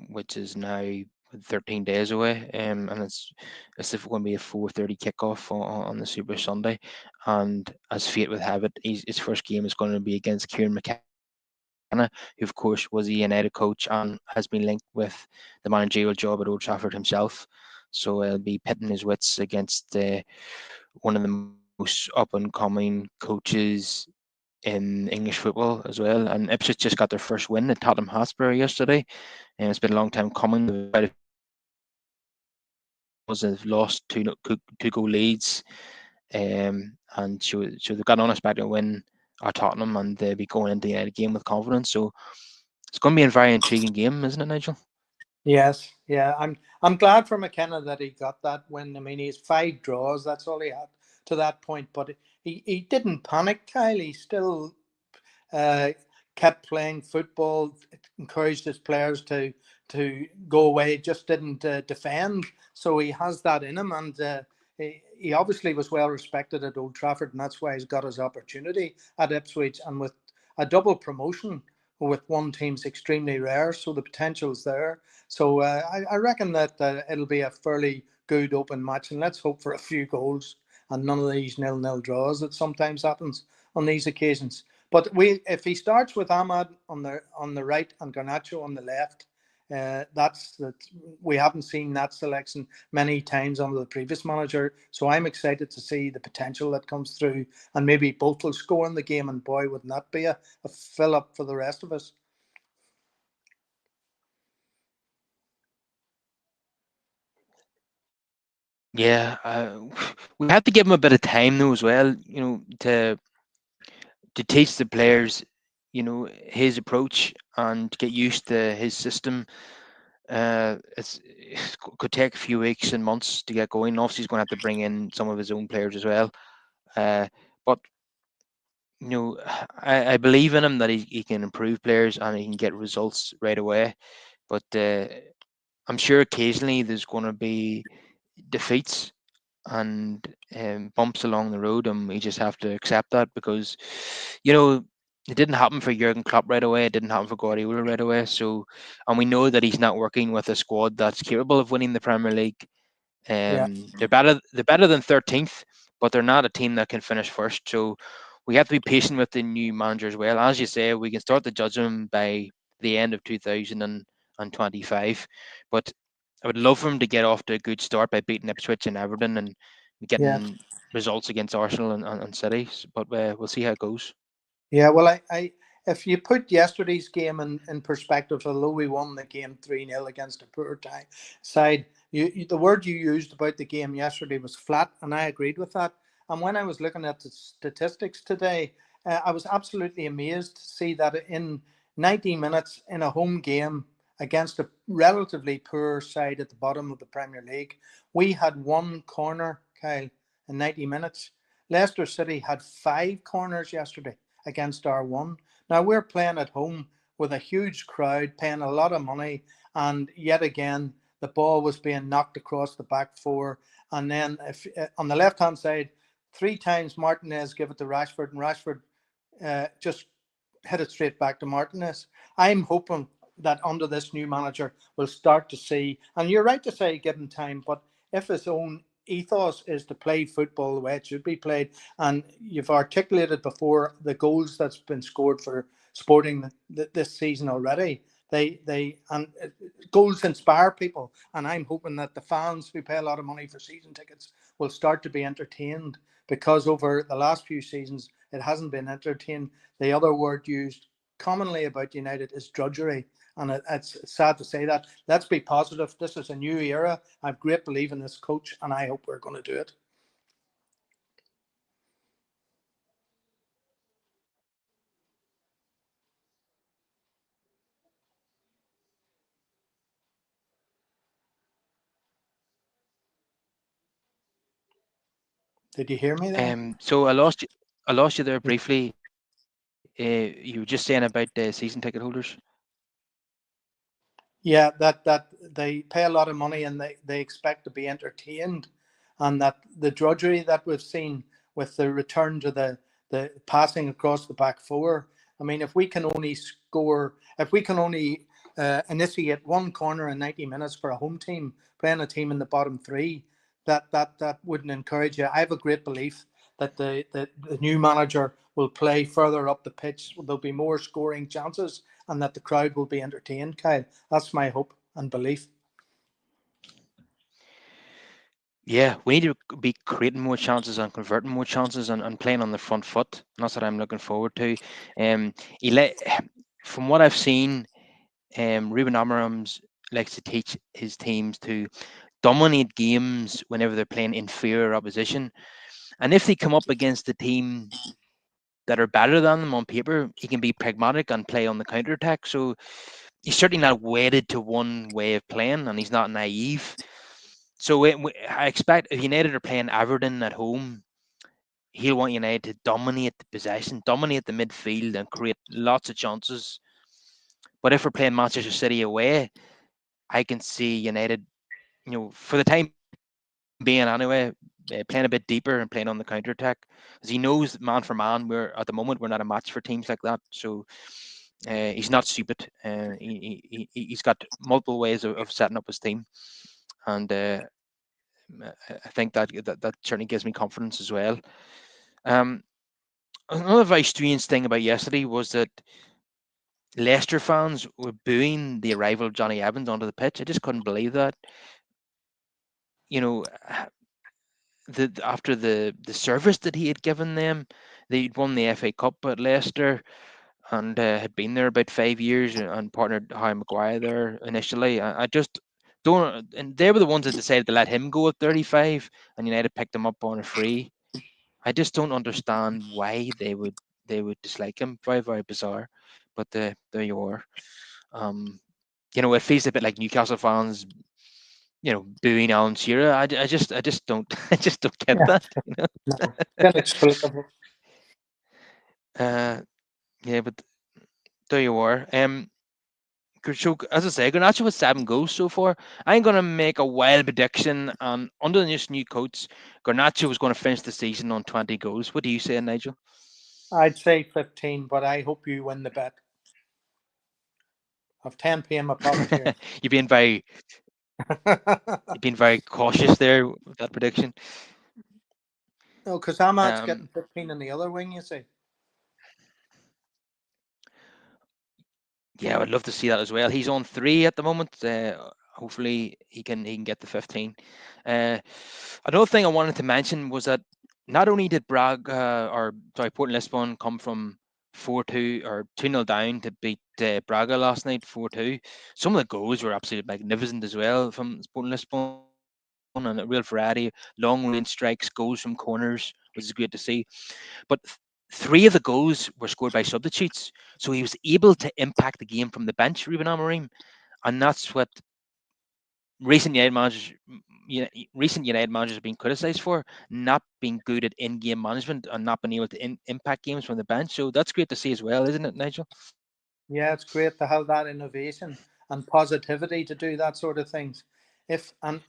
which is now 13 days away, and it's going to be a 4:30 kickoff on the Super Sunday, and as fate would have it, his first game is going to be against Kieran McKenna, who of course was the United coach and has been linked with the managerial job at Old Trafford himself. So he'll be pitting his wits against one of the most up and coming coaches in English football as well. And Ipswich just got their first win at Tottenham Hotspur yesterday, and it's been a long time coming. They've quite a few draws, they've lost two goal leads, and so they've got an unexpected win at Tottenham, and they'll be going into the United game with confidence. So it's going to be a very intriguing game, isn't it, Nigel? Yes, yeah, I'm glad for McKenna that he got that win. I mean, he's 5 draws. That's all he had to that point, but he didn't panic, Kyle. He still uh, kept playing football, encouraged his players to go away, just didn't defend. So he has that in him, and he obviously was well respected at Old Trafford, and that's why he's got his opportunity at Ipswich. And with a double promotion with one team's extremely rare, so the potential's there. So I reckon that it'll be a fairly good open match, and let's hope for a few goals and none of these nil-nil draws that sometimes happens on these occasions. But if he starts with Ahmad on the right and Garnacho on the left, that's that we haven't seen that selection many times under the previous manager. So I'm excited to see the potential that comes through, and maybe both will score in the game. And boy, wouldn't that be a fill up for the rest of us? Yeah, we have to give him a bit of time though as well, to teach the players, his approach and get used to his system. Could take a few weeks and months to get going. Obviously, he's going to have to bring in some of his own players as well. But I believe in him that he can improve players and he can get results right away. But I'm sure occasionally there's going to be defeats and bumps along the road, and we just have to accept that because, you know, it didn't happen for Jurgen Klopp right away. It didn't happen for Guardiola right away. So, and we know that he's not working with a squad that's capable of winning the Premier League. Yeah, They're better. They're better than 13th, but they're not a team that can finish first. So we have to be patient with the new manager as well. As you say, we can start to judge him by the end of 2025. But I would love for him to get off to a good start by beating Ipswich and Everton and yeah. getting results against Arsenal and City. But we'll see how it goes. Yeah, well, if you put yesterday's game in perspective, although we won the game 3-0 against a poor side, the word you used about the game yesterday was flat, and I agreed with that. And when I was looking at the statistics today, I was absolutely amazed to see that in 90 minutes in a home game against a relatively poor side at the bottom of the Premier League, we had one corner, Kyle, in 90 minutes. Leicester City had 5 corners yesterday against R1. Now we're playing at home with a huge crowd, paying a lot of money, and yet again the ball was being knocked across the back four. And then if on the left hand side, 3 times Martinez give it to Rashford, and Rashford just hit it straight back to Martinez. I'm hoping that under this new manager we'll start to see, and you're right to say give him time, but if his own ethos is to play football the way it should be played, and you've articulated before the goals that's been scored for Sporting this season already. They and goals inspire people, and I'm hoping that the fans who pay a lot of money for season tickets will start to be entertained, because over the last few seasons it hasn't been entertained. The other word used commonly about United is drudgery, and it's sad to say that. Let's be positive. This is a new era. I have great belief in this coach, and I hope we're going to do it. Did you hear me there? So I lost you there briefly. You were just saying about the season ticket holders. Yeah, that they pay a lot of money and they expect to be entertained, and that the drudgery that we've seen with the return to the passing across the back four. I mean, if we can only initiate one corner in 90 minutes for a home team playing a team in the bottom three, that wouldn't encourage you. I have a great belief that the new manager will play further up the pitch. There'll be more scoring chances, and that the crowd will be entertained, Kyle. That's my hope and belief. Yeah, we need to be creating more chances and converting more chances and playing on the front foot. And that's what I'm looking forward to. Um, he let, from what I've seen, Ruben Amorim likes to teach his teams to dominate games whenever they're playing inferior opposition. And if they come up against a team that are better than them on paper, he can be pragmatic and play on the counter attack. So he's certainly not wedded to one way of playing, and he's not naive. So I expect if United are playing Everton at home, he'll want United to dominate the possession, dominate the midfield, and create lots of chances. But if we're playing Manchester City away, I can see United, for the time being anyway, playing a bit deeper and playing on the counter attack, because he knows man for man, we're at the moment we're not a match for teams like that. So he's not stupid. He's got multiple ways of setting up his team, and I think that certainly gives me confidence as well. Um, Another very strange thing about yesterday was that Leicester fans were booing the arrival of Johnny Evans onto the pitch. I just couldn't believe that. You know, after the service that he had given them, they'd won the FA Cup at Leicester and had been there about 5 years and partnered Harry Maguire there initially. I just don't, and they were the ones that decided to let him go at 35, and United picked him up on a free. I just don't understand why they would dislike him. Very very bizarre, but there you are. Um, it feels a bit like Newcastle fans, booing Alan Shearer. I just don't I just don't get Yeah, that. no, inexplicable. Uh, yeah, but there you are. So as I say, Garnacho with 7 goals so far. I'm gonna make a wild prediction, and under this new coach, Garnacho is going to finish the season on 20 goals. What do you say, Nigel? I'd say 15, but I hope you win the bet of 10 p.m. a profit here. you've been very you've been very cautious there with that prediction. No, because Ahmad's Um, getting 15 in the other wing, you see. yeah, I would love to see that as well. He's on 3 at the moment. Hopefully, he can get the 15. Uh, Another thing I wanted to mention was that not only did Port Lisbon come from 4-2 or 2-0 down to beat Braga last night 4-2. Some of the goals were absolutely magnificent as well from Sporting Lisbon, and a real variety, long range strikes, goals from corners, which is great to see. But three of the goals were scored by substitutes, so he was able to impact the game from the bench, Ruben Amorim, and that's what recent United managers, recent United managers have been criticised for, not being good at in-game management and not being able to impact games from the bench. So that's great to see as well, isn't it, Nigel? Yeah, it's great to have that innovation and positivity to do that sort of things. If and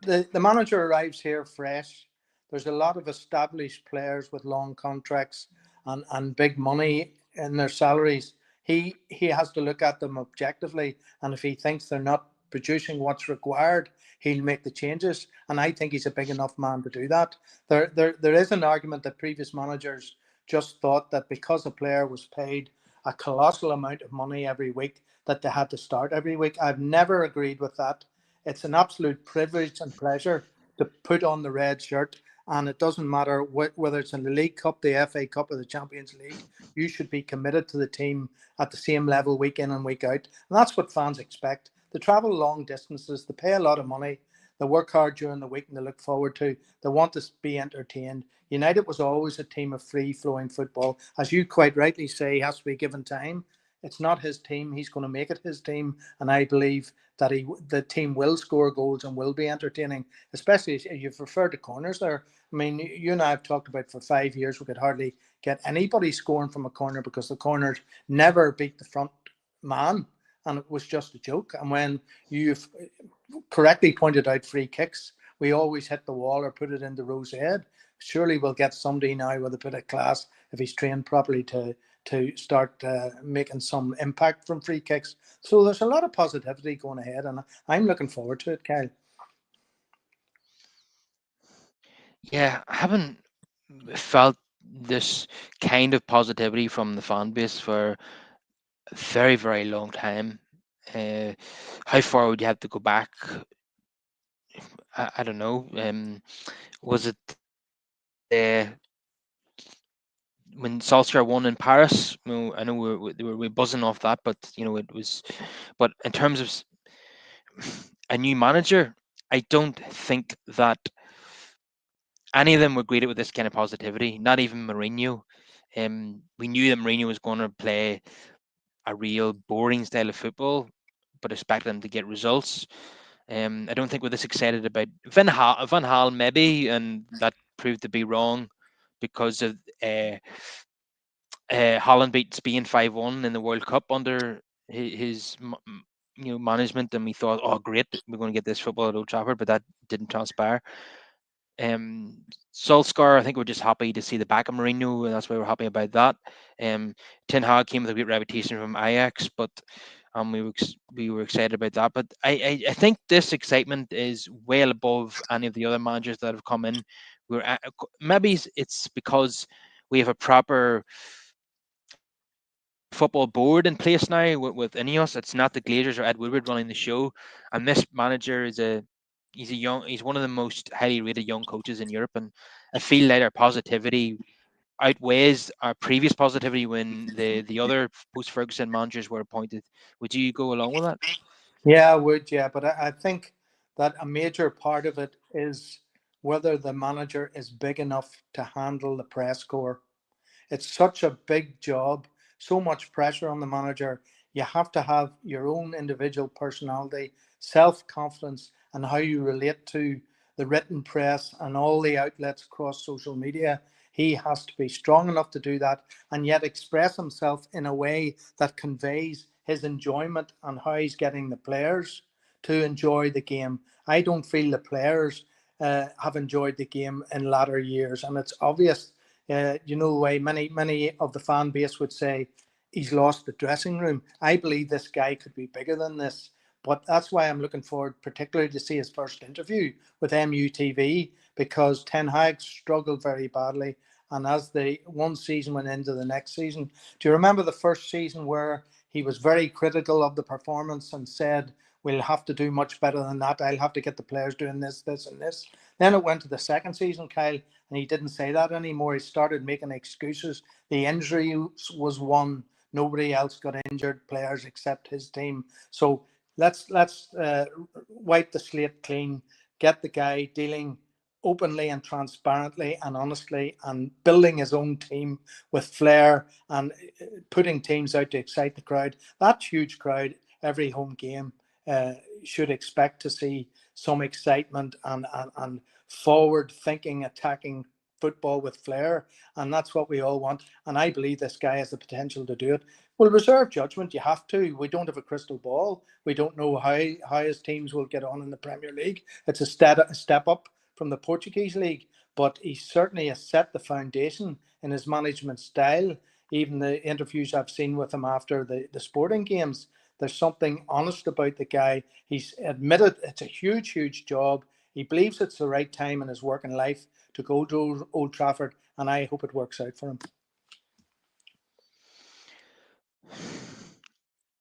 the manager arrives here fresh, there's a lot of established players with long contracts and big money in their salaries. He has to look at them objectively, and if he thinks they're not producing what's required, he'll make the changes. And I think he's a big enough man to do that. There is an argument that previous managers just thought that because a player was paid a colossal amount of money every week that they had to start every week. I've never agreed with that. It's an absolute privilege and pleasure to put on the red shirt, and it doesn't matter whether it's in the League Cup, the FA Cup, or the Champions League. You should be committed to the team at the same level week in and week out, and that's what fans expect. They travel long distances, they pay a lot of money, they work hard during the week, and they look forward to. They want to be entertained. United was always a team of free flowing football. As you quite rightly say, he has to be given time. It's not his team. He's going to make it his team. And I believe that the team will score goals and will be entertaining, especially as you've referred to corners there. I mean, you and I have talked about for 5 years we could hardly get anybody scoring from a corner because the corners never beat the front man. And it was just a joke. And when you've correctly pointed out free kicks, we always hit the wall or put it into Rowe's head. Surely we'll get somebody now with a bit of class if he's trained properly to start making some impact from free kicks. So there's a lot of positivity going ahead, and I'm looking forward to it, Kyle. Yeah, I haven't felt this kind of positivity from the fan base for a very, very long time. Uh, how far would you have to go back? I don't know. Was it when Solskjaer won in Paris? I know we're buzzing off that, but it was. But in terms of a new manager, I don't think that any of them were greeted with this kind of positivity. Not even Mourinho. We knew that Mourinho was going to play a real boring style of football, but expected them to get results. I don't think we're this excited about Van Hal maybe, and that proved to be wrong because of Holland beat Spain 5-1 in the World Cup under his management, and we thought, oh great, we're going to get this football at Old Trafford, but that didn't transpire. Solskjaer, I think we're just happy to see the back of Mourinho, and that's why we're happy about that. Ten Hag came with a great reputation from Ajax, but we were excited about that. But I think this excitement is well above any of the other managers that have come in. Maybe it's because we have a proper football board in place now with Ineos. It's not the Glazers or Ed Woodward running the show, and this manager he's one of the most highly rated young coaches in Europe, and I feel like our positivity outweighs our previous positivity when the other post Ferguson managers were appointed. Would you go along with that? Yeah, I would. Yeah, but I think that a major part of it is whether the manager is big enough to handle the press corps. It's such a big job, so much pressure on the manager. You have to have your own individual personality, self confidence, and how you relate to the written press and all the outlets across social media. He has to be strong enough to do that and yet express himself in a way that conveys his enjoyment and how he's getting the players to enjoy the game. I don't feel the players have enjoyed the game in latter years, and it's obvious. You know the way many of the fan base would say he's lost the dressing room. I believe this guy could be bigger than this. But that's why I'm looking forward particularly to see his first interview with MUTV, because Ten Hag struggled very badly. And as the one season went into the next season, do you remember the first season where he was very critical of the performance and said, we'll have to do much better than that. I'll have to get the players doing this, this, and this. Then it went to the second season, Kyle, and he didn't say that anymore. He started making excuses. The injury was one. Nobody else got injured, players except his team. So let's wipe the slate clean, get the guy dealing openly and transparently and honestly and building his own team with flair and putting teams out to excite the crowd. That huge crowd every home game uh, should expect to see some excitement and forward thinking, attacking football with flair. And that's what we all want. And I believe this guy has the potential to do it. We'll reserve judgment. You have to. We don't have a crystal ball. We don't know how his teams will get on in the Premier League. It's a step up from the Portuguese league, but he certainly has set the foundation in his management style. Even the interviews I've seen with him after the sporting games, there's something honest about the guy. He's admitted it's a huge, huge job. He believes it's the right time in his working life to go to Old Trafford, and I hope it works out for him.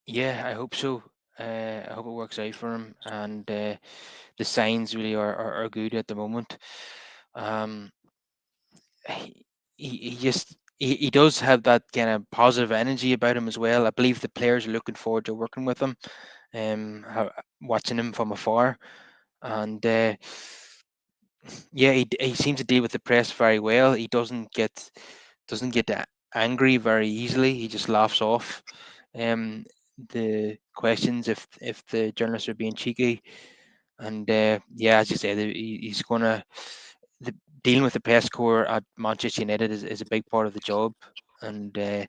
Yeah, I hope so. I hope it works out for him, and the signs really are good at the moment. Um, he, he does have that kind of positive energy about him as well. I believe the players are looking forward to working with him, watching him from afar, and yeah, he seems to deal with the press very well. He doesn't get angry very easily. He just laughs off um, the questions if the journalists are being cheeky. And yeah, as you said, he's gonna the, dealing with the press corps at Manchester United is a big part of the job, and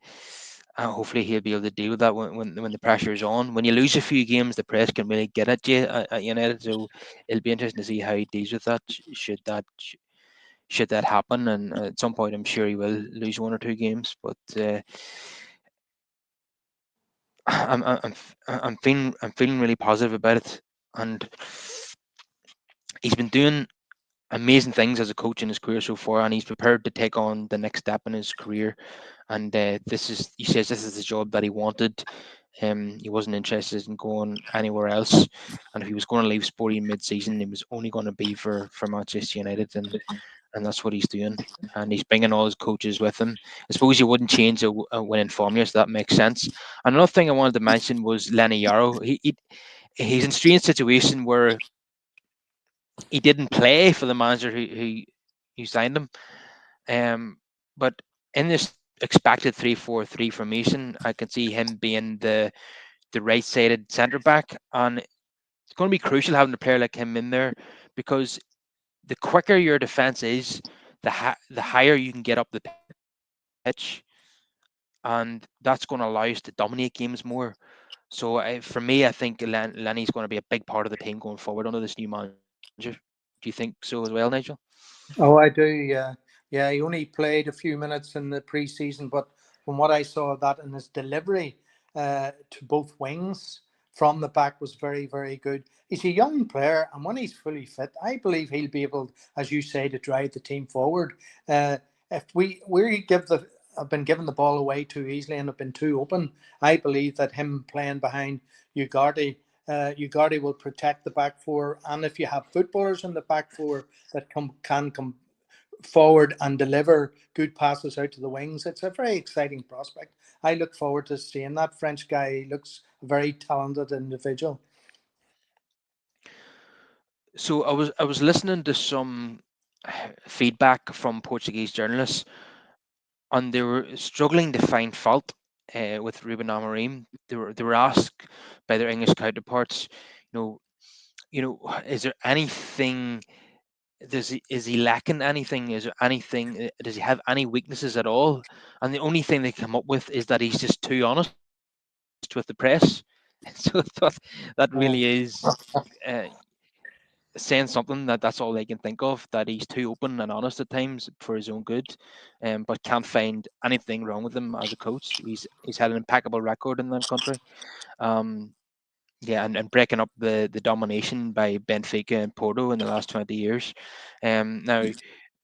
hopefully he'll be able to deal with that when the pressure is on. When you lose a few games, the press can really get at you at United. So it'll be interesting to see how he deals with that. Should that happen, and at some point, I'm sure he will lose one or two games. But I'm feeling really positive about it, and he's been doing amazing things as a coach in his career so far, and he's prepared to take on the next step in his career. And he says this is the job that he wanted. He wasn't interested in going anywhere else, and if he was going to leave Sporting mid-season, it was only going to be for Manchester United, and that's what he's doing. And he's bringing all his coaches with him. I suppose you wouldn't change a winning formula, so that makes sense. And another thing I wanted to mention was Lenny Yarrow. He's in a strange situation where he didn't play for the manager who signed him. But in this expected 3-4-3 formation, I can see him being the right-sided centre back, and it's going to be crucial having a player like him in there, because the quicker your defense is, the higher you can get up the pitch, and that's going to allow us to dominate games more. So for me, I think Lenny's going to be a big part of the team going forward under this new manager. Do you think so as well, Nigel? Oh, I do. Yeah, yeah. He only played a few minutes in the preseason, but from what I saw, of that in his delivery to both wings from the back was very, very good. He's a young player, and when he's fully fit, I believe he'll be able, as you say, to drive the team forward. If we give the have been given the ball away too easily and have been too open, I believe that him playing behind Ugarte. Ugarte will protect the back four, and if you have footballers in the back four that can come forward and deliver good passes out to the wings. It's a very exciting prospect. I look forward to seeing that French guy. He looks a very talented individual. So I was listening to some feedback from Portuguese journalists, and they were struggling to find fault with Ruben Amorim. They were asked by their English counterparts, you know, is there anything? Is he lacking anything? Is there anything? Does he have any weaknesses at all? And the only thing they come up with is that he's just too honest with the press. So I thought that really Yeah. is uh, saying something that that's all they can think of, that he's too open and honest at times for his own good, but can't find anything wrong with him as a coach. He's had an impeccable record in that country. Um, yeah, and breaking up the domination by Benfica and Porto in the last 20 years. Now,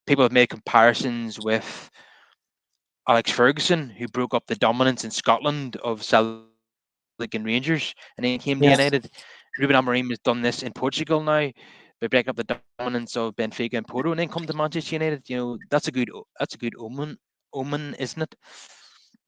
people have made comparisons with Alex Ferguson, who broke up the dominance in Scotland of Celtic and Rangers, and then came to United. Yes. Ruben Amorim has done this in Portugal now by breaking up the dominance of Benfica and Porto, and then come to Manchester United. That's a good omen, isn't it?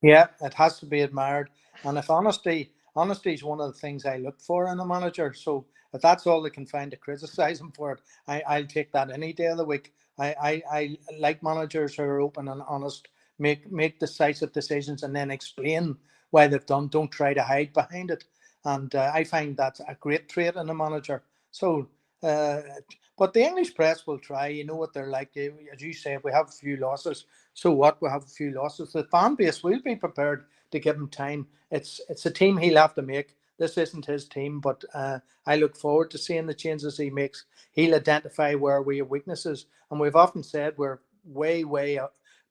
Yeah, it has to be admired. And if honesty is one of the things I look for in a manager. So if that's all they can find to criticize him for it, I'll take that any day of the week. I like managers who are open and honest, make decisive decisions, and then explain why they've done. Don't try to hide behind it. And I find that's a great trait in a manager. So, uh, but the English press will try. You know what they're like. As you say, we have a few losses, so what? We have a few losses. The fan base will be prepared to give him time. It's a team he'll have to make. This isn't his team, but I look forward to seeing the changes he makes. He'll identify where we have weaknesses, and we've often said we're way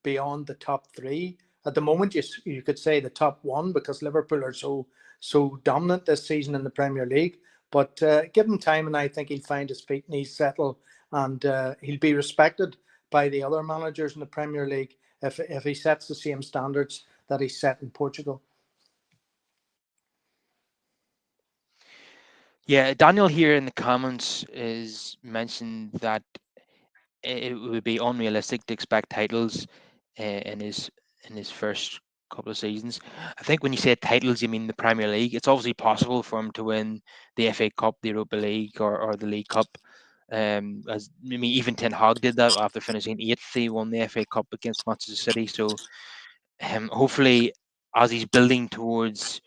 beyond the top three at the moment. You could say the top one because Liverpool are so dominant this season in the Premier League. But give him time, and I think he'll find his feet and he'll settle, and he'll be respected by the other managers in the Premier League if he sets the same standards that he set in Portugal. Yeah, Daniel here in the comments is mentioned that it would be unrealistic to expect titles in his first couple of seasons. I think when you say titles, you mean the Premier League. It's obviously possible for him to win the FA Cup, the Europa League, or the League Cup. As I mean, even Ten Hag did that after finishing eighth. He won the FA Cup against Manchester City. So, hopefully, as he's building towards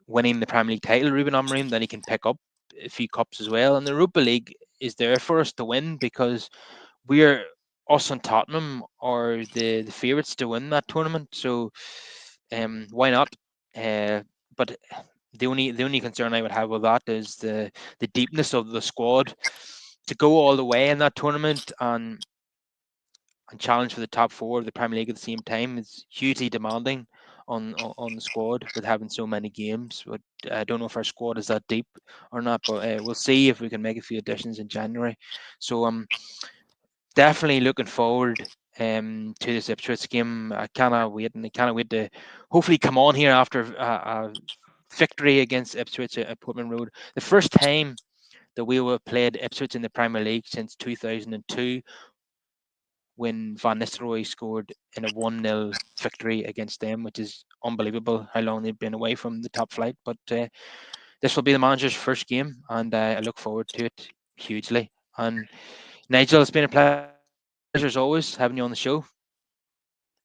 winning the Premier League title, Ruben Amorim, then he can pick up a few cups as well. And the Europa League is there for us to win because we're us and Tottenham are the favourites to win that tournament. So why not? Uh, but the only concern I would have with that is the deepness of the squad to go all the way in that tournament and challenge for the top four of the Premier League at the same time is hugely demanding on the squad with having so many games. But I don't know if our squad is that deep or not. But we'll see if we can make a few additions in January. So definitely looking forward to this Ipswich game. I cannot wait, and I cannot wait to hopefully come on here after a victory against Ipswich at Portman Road. The first time that we were played Ipswich in the Premier League since 2002 when Van Nistelrooy scored in a 1-0 victory against them, which is unbelievable how long they've been away from the top flight. But this will be the manager's first game, and I look forward to it hugely. And Nigel, it's been a pleasure as always having you on the show.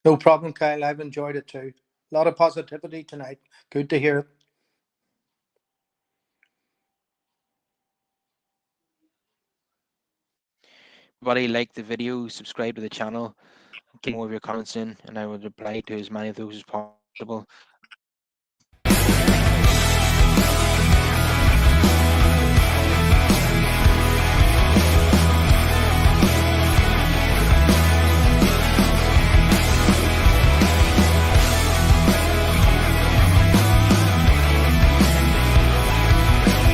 No problem, Kyle. I've enjoyed it too. A lot of positivity tonight. Good to hear it. Everybody like the video, subscribe to the channel, get more of your comments in, and I will reply to as many of those as possible.